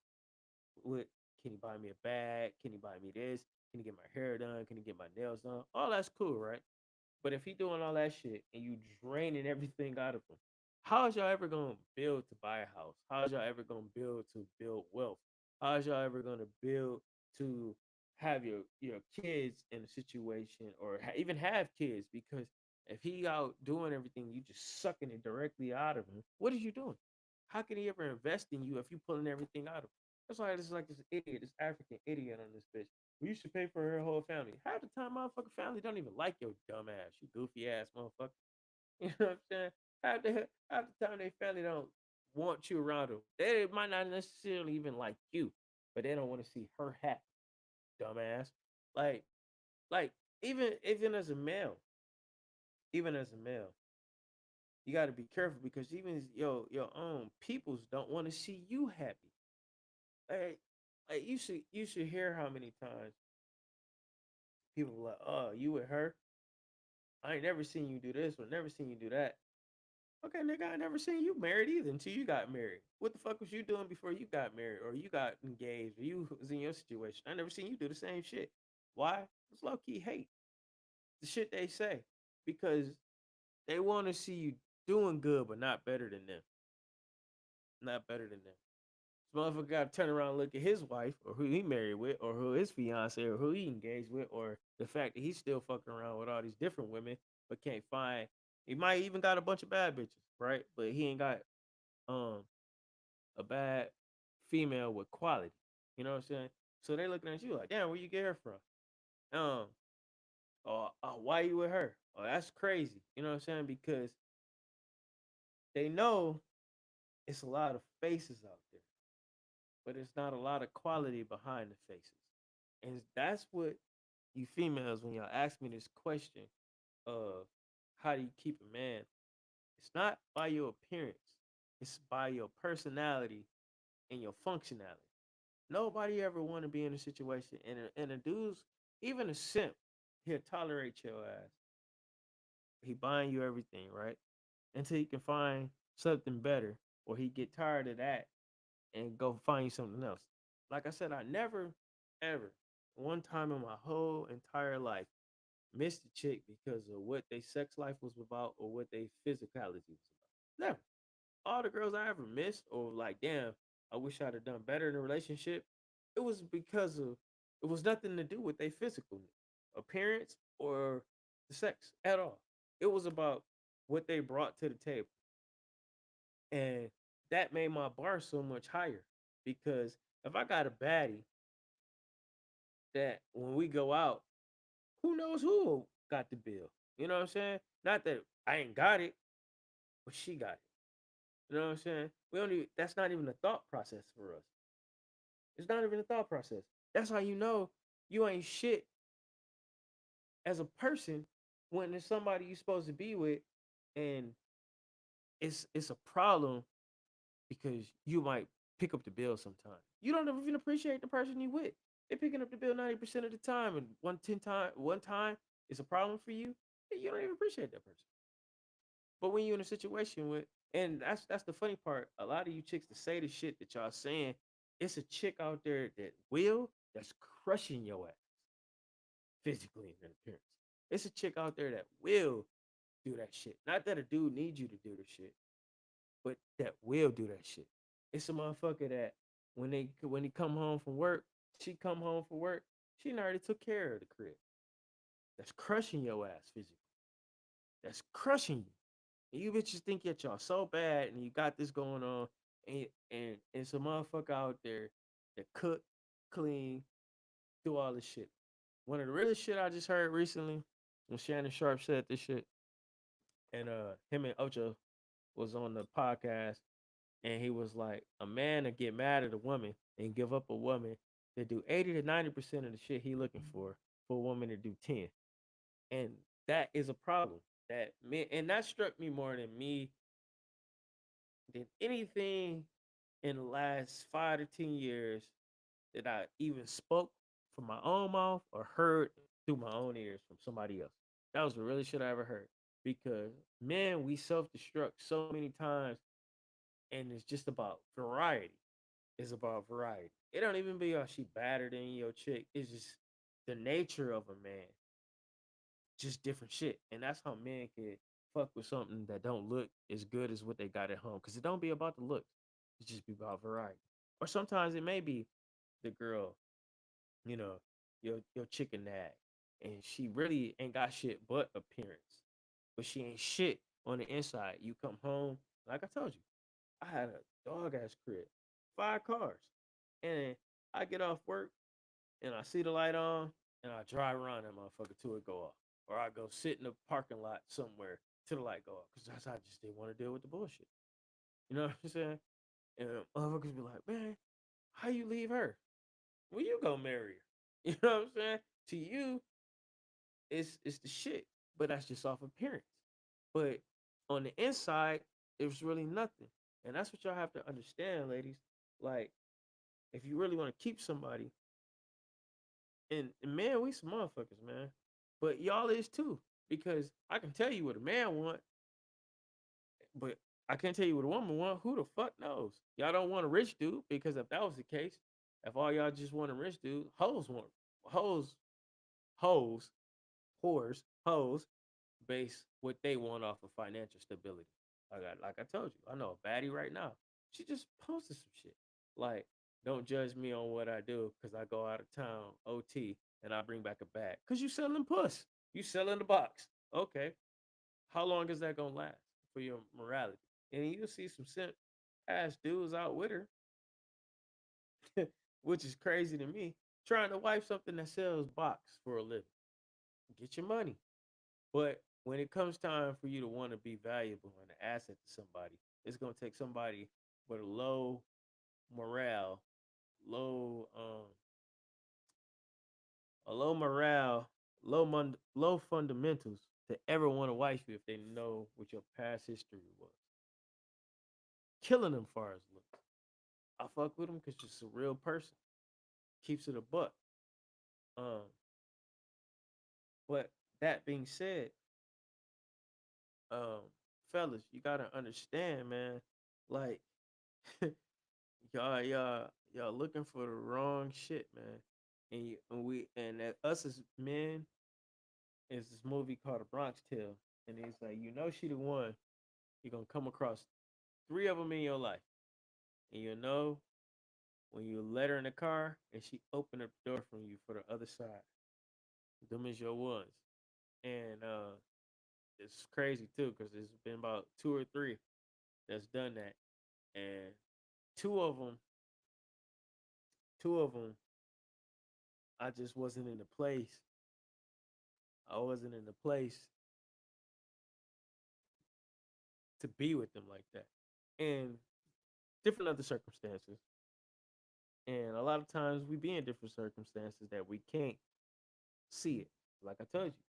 can you buy me a bag? Can you buy me this? Can you get my hair done? Can you get my nails done? All that's cool, right? But if he doing all that shit and you draining everything out of him, how is y'all ever gonna build to buy a house? How is y'all ever gonna build to build wealth? How is y'all ever gonna build to have your kids in a situation or even have kids? Because if he out doing everything, you just sucking it directly out of him. What is you doing? How can he ever invest in you if you pulling everything out of him? That's why this is like this idiot, this African idiot on this bitch. We used to pay for her whole family. Half the time, motherfucking family don't even like your dumb ass, you goofy ass motherfucker. You know what I'm saying? Half the time, their family don't want you around them. They might not necessarily even like you, but they don't want to see her happy, dumbass. Like, like even as a male. even as a male, you got to be careful because even your own peoples don't want to see you happy. Like, you should hear how many times people are like, "Oh, you with her? I ain't never seen you do this or never seen you do that." Okay, nigga, I never seen you married either until you got married. What the fuck was you doing before you got married or you got engaged or you was in your situation? I never seen you do the same shit. Why? It's low key hate the shit they say because they want to see you doing good but not better than them. Not better than them. This motherfucker got to turn around and look at his wife or who he married with or who his fiance or who he engaged with or the fact that he's still fucking around with all these different women but can't find. He might even got a bunch of bad bitches, right? But he ain't got um a bad female with quality. You know what I'm saying? So they looking at you like, damn, where you get her from? Um, why you with her? Oh, that's crazy. You know what I'm saying? Because they know it's a lot of faces out there, but it's not a lot of quality behind the faces. And that's what you females, when y'all ask me this question of how do you keep a man, it's not by your appearance, it's by your personality and your functionality. Nobody ever want to be in a situation, and a dude's, even a simp, he'll tolerate your ass. He buying you everything, right? Until he can find something better, or he get tired of that and go find you something else. Like I said, I never, ever, one time in my whole entire life, missed a chick because of what their sex life was about or what their physicality was about. Never. All the girls I ever missed, or like, damn, I wish I'd have done better in a relationship, it was because of, it was nothing to do with their physical appearance or the sex at all. It was about what they brought to the table. And that made my bar so much higher because if I got a baddie that when we go out, who knows who got the bill? You know what I'm saying? Not that I ain't got it, but she got it. You know what I'm saying? We don't even, that's not even a thought process for us. It's not even a thought process. That's how you know you ain't shit as a person when there's somebody you're supposed to be with and it's a problem because you might pick up the bill sometimes. You don't even appreciate the person you with. They're picking up the bill 90% of the time, and one time it's a problem for you. You don't even appreciate that person. But when you're in a situation with, and that's the funny part. A lot of you chicks to say the shit that y'all saying, it's a chick out there that will that's crushing your ass physically and appearance. It's a chick out there that will do that shit. Not that a dude needs you to do the shit, but that will do that shit. It's a motherfucker that when he come home from work, she come home from work, she already took care of the crib. That's crushing your ass physically. That's crushing you. And you bitches think that y'all so bad and you got this going on, and it's a motherfucker out there that cook, clean, do all this shit. One of the realest shit I just heard recently when Shannon Sharp said this shit, and him and Ocho was on the podcast, and he was like, a man to get mad at a woman and give up a woman that do 80 to 90% of the shit he looking for a woman to do 10. And that is a problem. That me and that struck me more than anything in the last 5 to 10 years that I even spoke from my own mouth or heard through my own ears from somebody else. That was the realest shit I ever heard. Because man, we self-destruct so many times, and it's just about variety. It's about variety. It don't even be oh she better than your chick. It's just the nature of a man, just different shit, and that's how men can fuck with something that don't look as good as what they got at home. Cause it don't be about the looks. It just be about variety. Or sometimes it may be the girl, you know, your chicken nag, and she really ain't got shit but appearance, but she ain't shit on the inside. You come home, like I told you, I had a dog ass crib, 5 cars, and I get off work and I see the light on and I drive around that motherfucker till it go off, or I go sit in the parking lot somewhere till the light go off because I just didn't want to deal with the bullshit. You know what I'm saying? And motherfuckers be like, man, how you leave her? Well, you go marry her. You know what I'm saying? To you, it's the shit, but that's just off appearance. But on the inside, it was really nothing. And that's what y'all have to understand, ladies. Like, if you really want to keep somebody, and man, we some motherfuckers, man. But y'all is too. Because I can tell you what a man want, but I can't tell you what a woman want. Who the fuck knows? Y'all don't want a rich dude because if that was the case, if all y'all just want a rich dude, hoes, hoes, whores, hoes base what they want off of financial stability. Like I told you, I know a baddie right now. She just posted some shit. Like, don't judge me on what I do because I go out of town OT and I bring back a bag. Cause you selling puss. You selling the box. Okay. How long is that gonna last for your morality? And you'll see some simp ass dudes out with her, which is crazy to me, trying to wipe something that sells box for a living. Get your money. But when it comes time for you to want to be valuable and an asset to somebody, it's gonna take somebody with a low morale, low a low morale, low fundamentals to ever want to wife you if they know what your past history was. Killing them far as looks. I fuck with them because you're just a real person. Keeps it a buck. Um, but that being said, um, fellas, you gotta understand, man. Like y'all looking for the wrong shit, man. And that us as men is this movie called A Bronx Tale, and it's like she the one. You're gonna come across three of them in your life, and when you let her in the car and she opened up the door from you for the other side. Them is your ones, and it's crazy too because there's been about two or three that's done that, and two of them, two of them, I just wasn't in the place. I wasn't in the place to be with them like that, and different other circumstances. And a lot of times we be in different circumstances that we can't see it. Like I told you,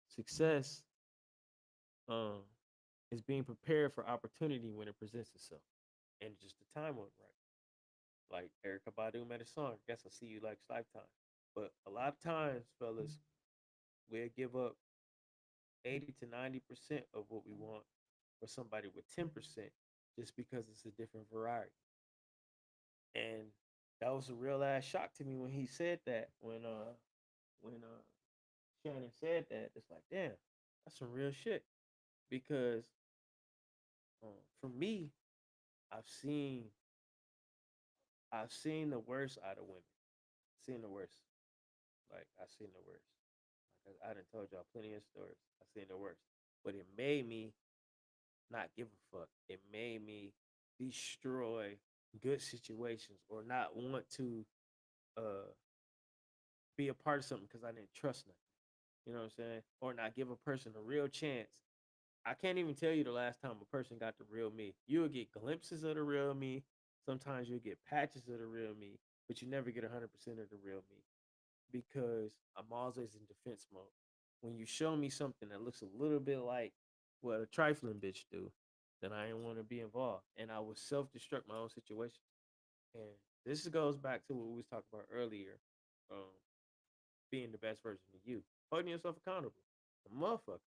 success um is being prepared for opportunity when it presents itself, and just the time wasn't right. Like Erica Badu made a song. Guess I'll see you like lifetime. But a lot of times, fellas, we'll give up 80 to 90% of what we want for somebody with 10% just because it's a different variety. And that was a real ass shock to me when he said that. When Shannon said that, it's like, damn, that's some real shit. Because for me, I've seen I've seen the worst out of women. Seen the worst. Like I've seen the worst. Like I done told y'all plenty of stories. I've seen the worst. But it made me not give a fuck. It made me destroy good situations or not want to uh be a part of something because I didn't trust nothing. You know what I'm saying? Or not give a person a real chance. I can't even tell you the last time a person got the real me. You'll get glimpses of the real me. Sometimes you'll get patches of the real me, but you never get 100% of the real me because I'm always in defense mode. When you show me something that looks a little bit like what a trifling bitch do, then I didn't want to be involved, and I would self-destruct my own situation. And this goes back to what we was talking about earlier, um, being the best version of you, holding yourself accountable, a motherfucker.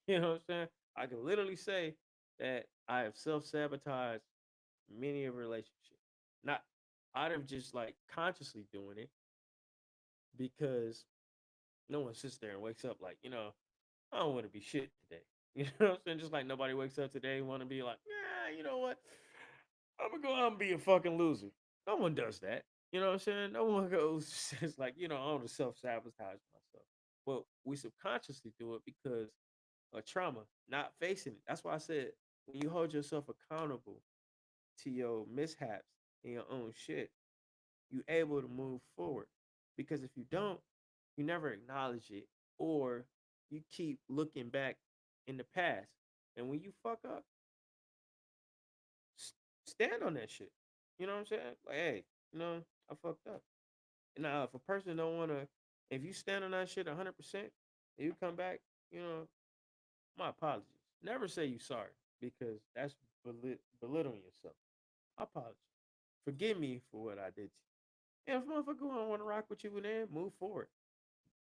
You know what I'm saying? I can literally say that I have self-sabotaged many a relationship. Not out of just like consciously doing it because no one sits there and wakes up like, I don't want to be shit today. You know what I'm saying? Just like nobody wakes up today and want to be like, yeah, you know what? I'm gonna go out and be a fucking loser. No one does that. You know what I'm saying? No one goes it's like, I want to self-sabotage myself. But we subconsciously do it because of trauma, not facing it. That's why I said when you hold yourself accountable to your mishaps and your own shit, you able to move forward. Because if you don't, you never acknowledge it or you keep looking back in the past. And when you fuck up, stand on that shit. You know what I'm saying? Like, hey, I fucked up. Now, if a person don't want to, if you stand on that shit 100%, and you come back, my apologies. Never say you sorry because that's belittling yourself. I apologize. Forgive me for what I did to you. And if motherfucker don't want to rock with you, then move forward.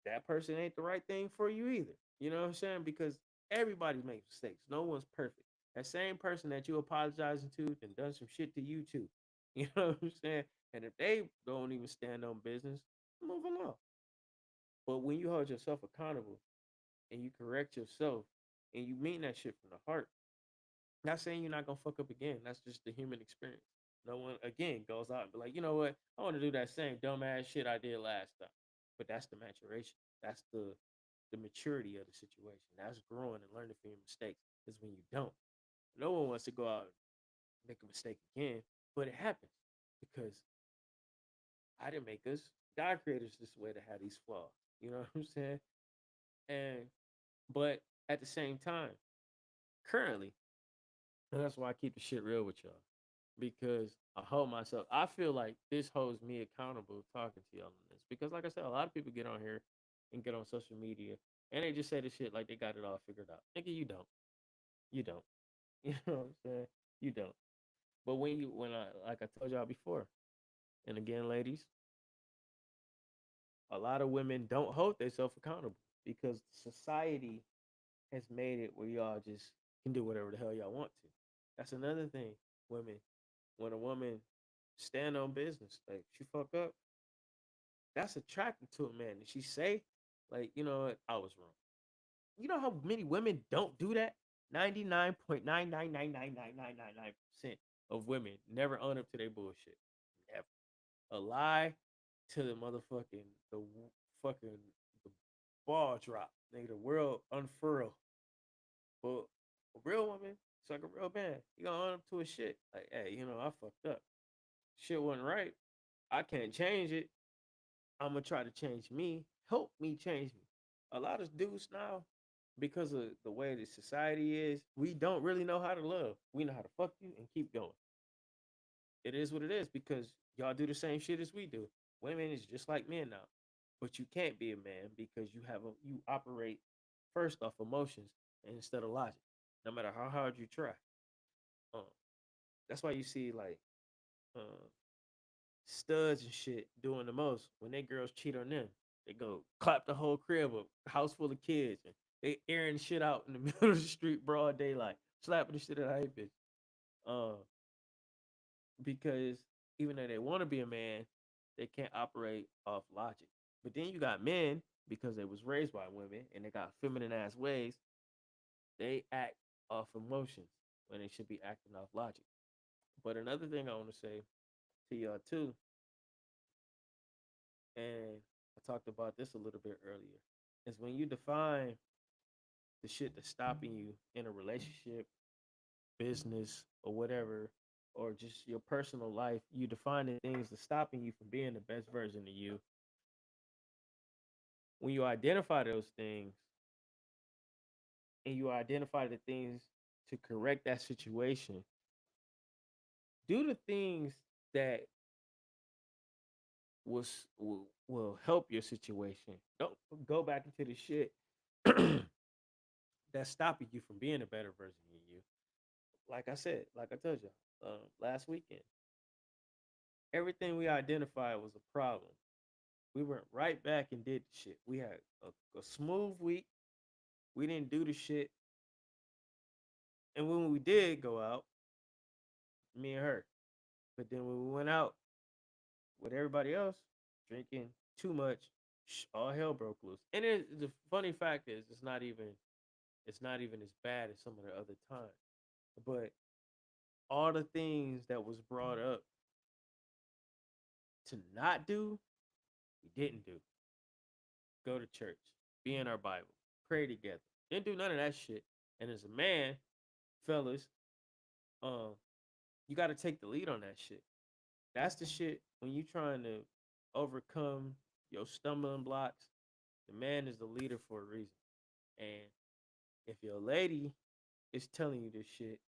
That person ain't the right thing for you either. You know what I'm saying? Because everybody makes mistakes. No one's perfect. That same person that you apologizing to and done some shit to you too. You know what I'm saying? And if they don't even stand on business, move along. But when you hold yourself accountable and you correct yourself and you mean that shit from the heart, not saying you're not gonna fuck up again. That's just the human experience. No one again goes out and be like, you know what? I want to do that same dumbass shit I did last time. But that's the maturation. That's the maturity of the situation. That's growing and learning from your mistakes. Is when you don't. No one wants to go out and make a mistake again, but it happens because I didn't make us. God created us this way to have these flaws. You know what I'm saying? And but at the same time, currently, and that's why I keep the shit real with y'all. Because I hold myself. I feel like this holds me accountable talking to y'all on this. Because like I said, a lot of people get on here and get on social media and they just say the shit like they got it all figured out. Nigga, you don't. You don't. You know what I'm saying? You don't. But when I like I told y'all before, and again, ladies, a lot of women don't hold themselves accountable because society has made it where y'all just can do whatever the hell y'all want to. That's another thing. Women, when a woman stand on business, like she fuck up, that's attractive to a man. And she say, like, you know what, I was wrong. You know how many women don't do that? 99.9999999% of women never own up to their bullshit. Never. A lie to the motherfucking fucking the ball drop. Nigga, the world unfurl. But a real woman, it's like a real man. You gonna own up to a shit. Like, hey, you know, I fucked up. Shit wasn't right. I can't change it. I'm gonna try to change me. Help me change me. A lot of dudes now, because of the way the society is, we don't really know how to love. We know how to fuck you and keep going. It is what it is because y'all do the same shit as we do. Women is just like men now, but you can't be a man because you operate first off emotions instead of logic. No matter how hard you try, um, that's why you see like uh, studs and shit doing the most when they girls cheat on them. They go clap the whole crib up, house full of kids, and they airing shit out in the middle of the street, broad daylight, slapping the shit out of that bitch. Uh, because even though they want to be a man, they can't operate off logic. But then you got men because they was raised by women and they got feminine ass ways. They act off emotions when they should be acting off logic. But another thing I want to say to y'all too, and I talked about this a little bit earlier, is when you define the shit that's stopping you in a relationship, business, or whatever, or just your personal life, you define the things that's stopping you from being the best version of you. When you identify those things and you identify the things to correct that situation, do the things that will help your situation. Don't go back into the shit that's stopping you from being a better version of you. Like I said, like I told you last weekend, everything we identified was a problem. We went right back and did the shit. We had a smooth week. We didn't do the shit. And when we did go out, me and her. But then when we went out with everybody else, drinking too much, all hell broke loose. And the funny fact is, it's not even as bad as some of the other times. But all the things that was brought up to not do, we didn't do. Go to church, be in our Bible, pray together. Didn't do none of that shit. And as a man, fellas, um, you got to take the lead on that shit. That's the shit when you trying to overcome your stumbling blocks. The man is the leader for a reason. And if your lady is telling you this shit,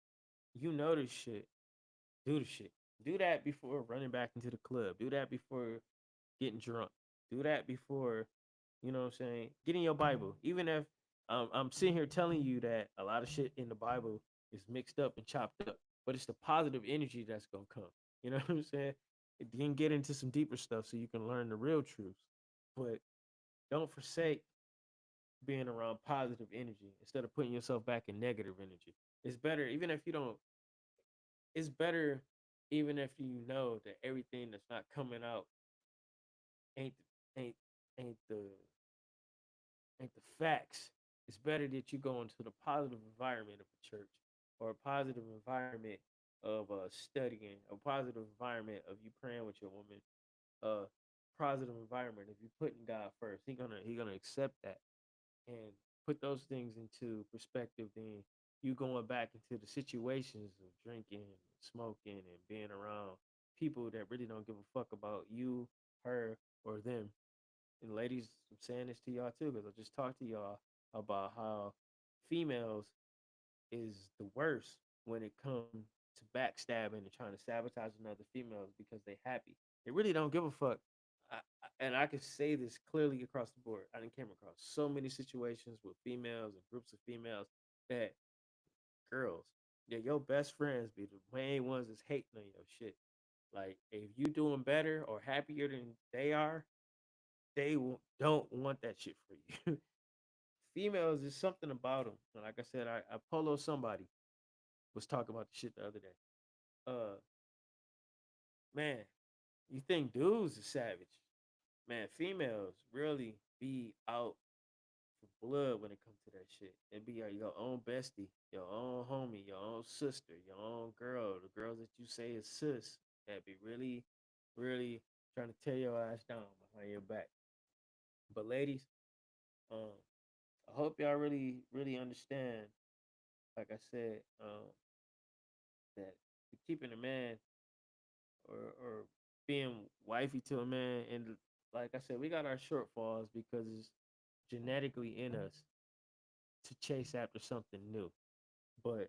you know this shit, do the shit. Do that before running back into the club. Do that before getting drunk. Do that before, you know what I'm saying, getting your Bible. Even if I'm sitting here telling you that a lot of shit in the Bible is mixed up and chopped up, but it's the positive energy that's gonna come. You know what I'm saying? You can get into some deeper stuff so you can learn the real truths, but don't forsake being around positive energy instead of putting yourself back in negative energy. It's better, even if you don't. It's better, even if you know that everything that's not coming out ain't ain't ain't the facts. It's better that you go into the positive environment of a church or a positive environment of studying, a positive environment of you praying with your woman, a positive environment of you putting God first. He gonna accept that and put those things into perspective. Then you going back into the situations of drinking, smoking, and being around people that really don't give a fuck about you, her, or them. And ladies, I'm saying this to y'all too, because I just talked to y'all about how females is the worst when it comes to backstabbing and trying to sabotage another females because they happy. They really don't give a fuck. And I can say this clearly across the board. I done came across so many situations with females and groups of females that girls, yeah, your best friends be the main ones that's hating on your shit. Like if you doing better or happier than they are, don't want that shit for you. Females is something about them. Like I said, I polo somebody was talking about the shit the other day. Uh, man, you think dudes is savage? Man, females really be out for blood when it comes to that shit. And be your own bestie, your own homie, your own sister, your own girl, the girls that you say is sis that be really, really trying to tear your ass down behind your back. But ladies, um, I hope y'all really, really understand. Like I said, that keeping a man or being wifey to a man, and like I said, we got our shortfalls because it's genetically in us to chase after something new. But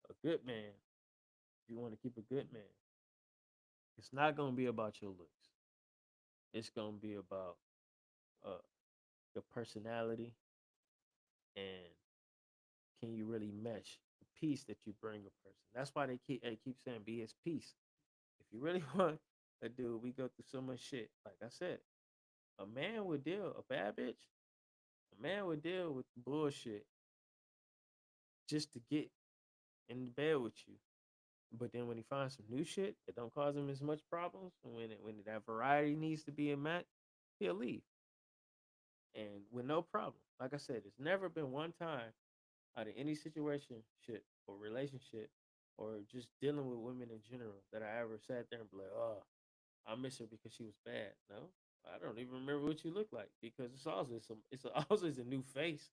a good man, if you want to keep a good man, it's not gonna be about your looks. It's gonna be about uh, your personality and can you really mesh the peace that you bring a person. That's why they keep saying be his peace. If you really want a dude, we go through so much shit. Like I said, a man would deal a bad bitch. A man would deal with bullshit just to get in the bed with you. But then when he finds some new shit that don't cause him as much problems, and when that variety needs to be met, he'll leave and with no problem. Like I said, there's never been one time out of any situation, shit, or relationship, or just dealing with women in general that I ever sat there and be like, oh, I miss her because she was bad. No, I don't even remember what you look like because it's always a new face.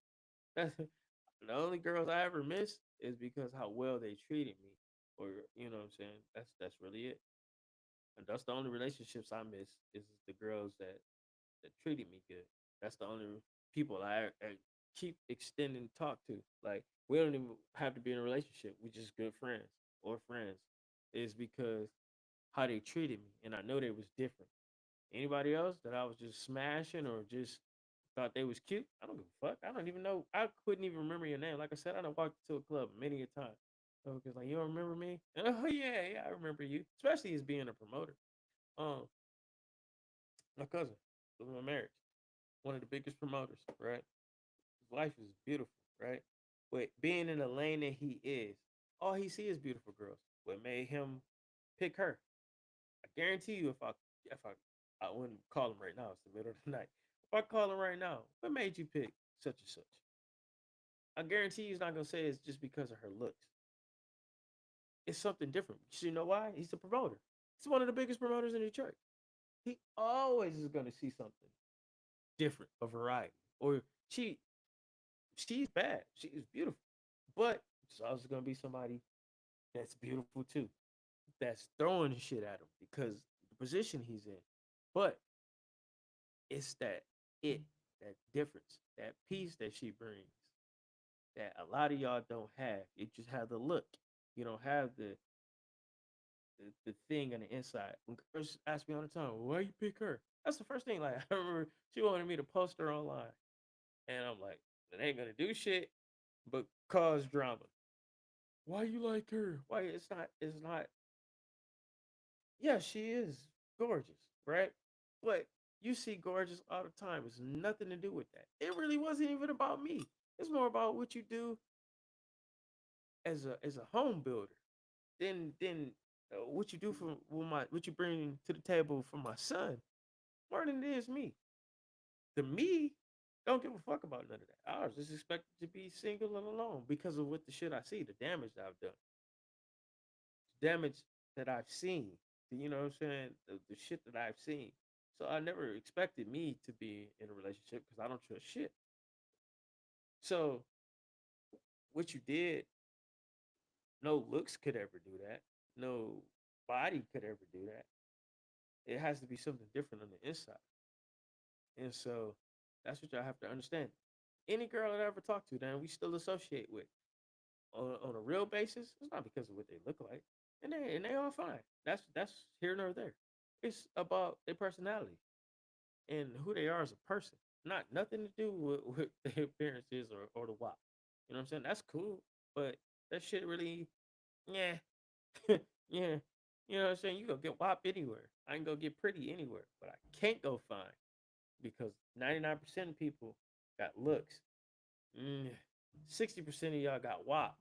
That's the only girls I ever missed is because how well they treated me, or you know what I'm saying. That's really it. And that's the only relationships I miss is the girls that treated me good. That's the only people I keep extending talk to. Like we don't even have to be in a relationship. We just good friends or friends. Is because how they treated me, and I know they was different. Anybody else that I was just smashing or just thought they was cute, I don't give a fuck. I don't even know. I couldn't even remember your name. Like I said, I done walked into a club many a time. So it's like you don't remember me? Oh yeah, I remember you. Especially as being a promoter. Um, my cousin was my marriage, one of the biggest promoters, right? His wife is beautiful, right? But being in the lane that he is, all he sees is beautiful girls. What made him pick her? I guarantee you, if I wouldn't call him right now, it's the middle of the night. If I call him right now, what made you pick such and such? I guarantee he's not gonna say it's just because of her looks. It's something different. You know why? He's a promoter. He's one of the biggest promoters in the church. He always is gonna see something different, a variety. Or she's bad. She is beautiful. But there's also gonna be somebody that's beautiful too. That's throwing shit at him because the position he's in. But it's it, that difference, that peace that she brings that a lot of y'all don't have. You just have the look. You don't have the thing on the inside. When girls ask me all the time, well, why you pick her? That's the first thing. Like I remember she wanted me to post her online. And I'm like, It ain't gonna do shit but cause drama. Why you like her? Why it's not yeah, she is gorgeous, right? But you see gorgeous all the time. It's nothing to do with that. It really wasn't even about me. It's more about what you do as a home builder than what you do for what you bring to the table for my son more than it is me. The me don't give a fuck about none of that. I was just expected to be single and alone because of what the shit I see, the damage that I've done, damage that I've seen. You know what I'm saying? The shit that I've seen. So I never expected me to be in a relationship because I don't trust shit. So what you did, no looks could ever do that. No body could ever do that. It has to be something different on the inside. And so that's what y'all have to understand. Any girl that I ever talked to, then we still associate with on a real basis. It's not because of what they look like, and they all fine. That's here nor there. It's about their personality and who they are as a person. Not nothing to do with their appearances or the WAP. You know what I'm saying? That's cool, but that shit really, yeah, yeah. You know what I'm saying? You go get WAP anywhere. I can go get pretty anywhere, but I can't go find because 99% of people got looks. 60% of y'all got WAP,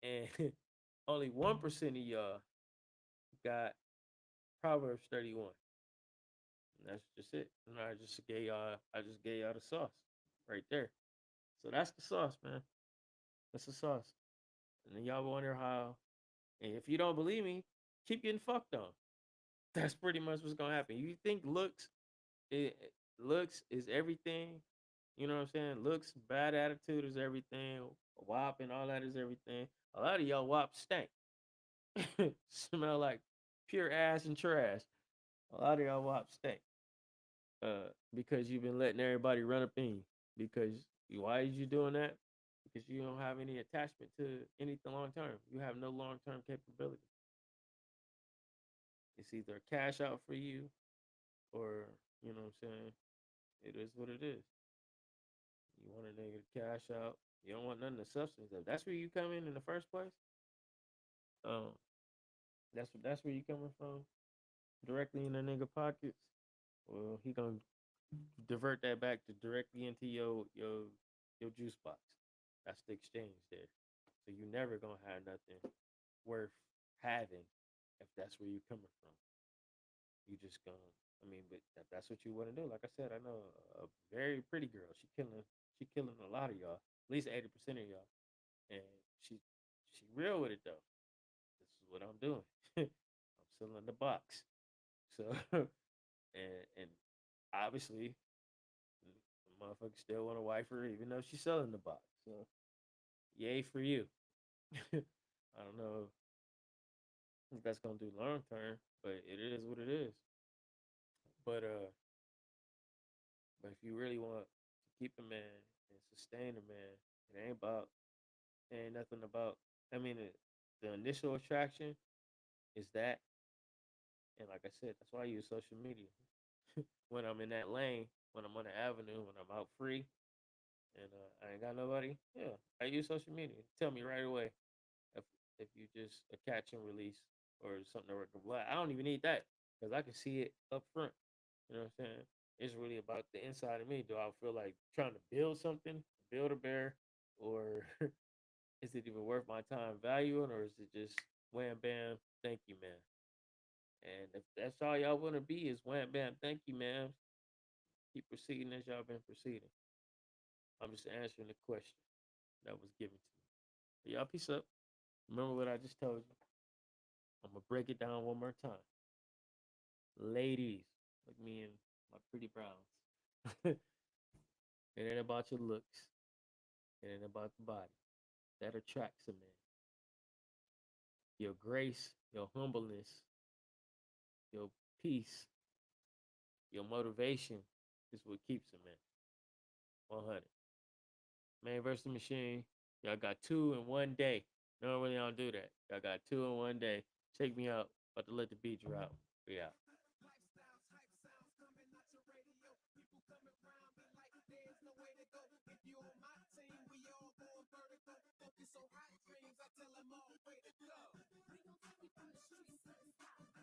and only 1% of y'all got Proverbs 31. And that's just it. And I just gave y'all the sauce right there. So that's the sauce, man. That's the sauce. And then y'all wonder how. And if you don't believe me, keep getting fucked on. That's pretty much what's gonna happen. You think looks is everything? You know what I'm saying? Looks, bad attitude is everything. WAP and all that is everything. A lot of y'all WAP stank. Smell like pure ass and trash. A lot of y'all WAP stink. Because you've been letting everybody run up in you. Because why is you doing that? Because you don't have any attachment to anything long term. You have no long term capability. It's either a cash out for you or you know what I'm saying. It is what it is. You want a nigga to cash out. You don't want nothing of substance. If that's where you come in the first place. Um, that's where you coming from directly in the nigga pockets. Well, he gonna divert that back to directly into your juice box. That's the exchange there. So you never gonna have nothing worth having if that's where you coming from. You just gonna, I mean, but that's what you want to do. Like I said, I know a very pretty girl. She killing a lot of y'all, at least 80% of y'all, and she real with it though. This is what I'm doing. I'm selling the box. So and obviously the motherfucker still want to wife her even though she's selling the box. So yay for you. I don't know if that's gonna do long term, but it is what it is. But but if you really want to keep a man and sustain a man, it ain't nothing about. I mean, the initial attraction is that, and like I said, that's why I use social media when I'm in that lane, when I'm on the avenue, when I'm out free, and I ain't got nobody. Yeah, I use social media. Tell me right away if if you just a catch and release or something to work a blood. I don't even need that because I can see it up front. You know what I'm saying? It's really about the inside of me. Do I feel like trying to build something, build a bear, or is it even worth my time valuing, or is it just wham bam, thank you, man? And if that's all y'all want to be is wham bam, thank you, man. Keep proceeding as y'all been proceeding. I'm just answering the question that was given to me. But y'all, peace up. Remember what I just told you. I'm gonna break it down one more time. Ladies, like me and my pretty browns. It ain't about your looks. It ain't about the body. That attracts a man. Your grace, your humbleness, your peace, your motivation is what keeps a man. 100. Man versus the machine. Y'all got two in one day. Normally I don't do that. Y'all got two in one day. Check me out. About to let the beat drop. We out. Lifestyles, hype sounds coming out your radio. People coming around me like there's no way to go. If you vertical. Focus on hot dreams, I tell them all way to go. We gon' take you from the streets to the sky.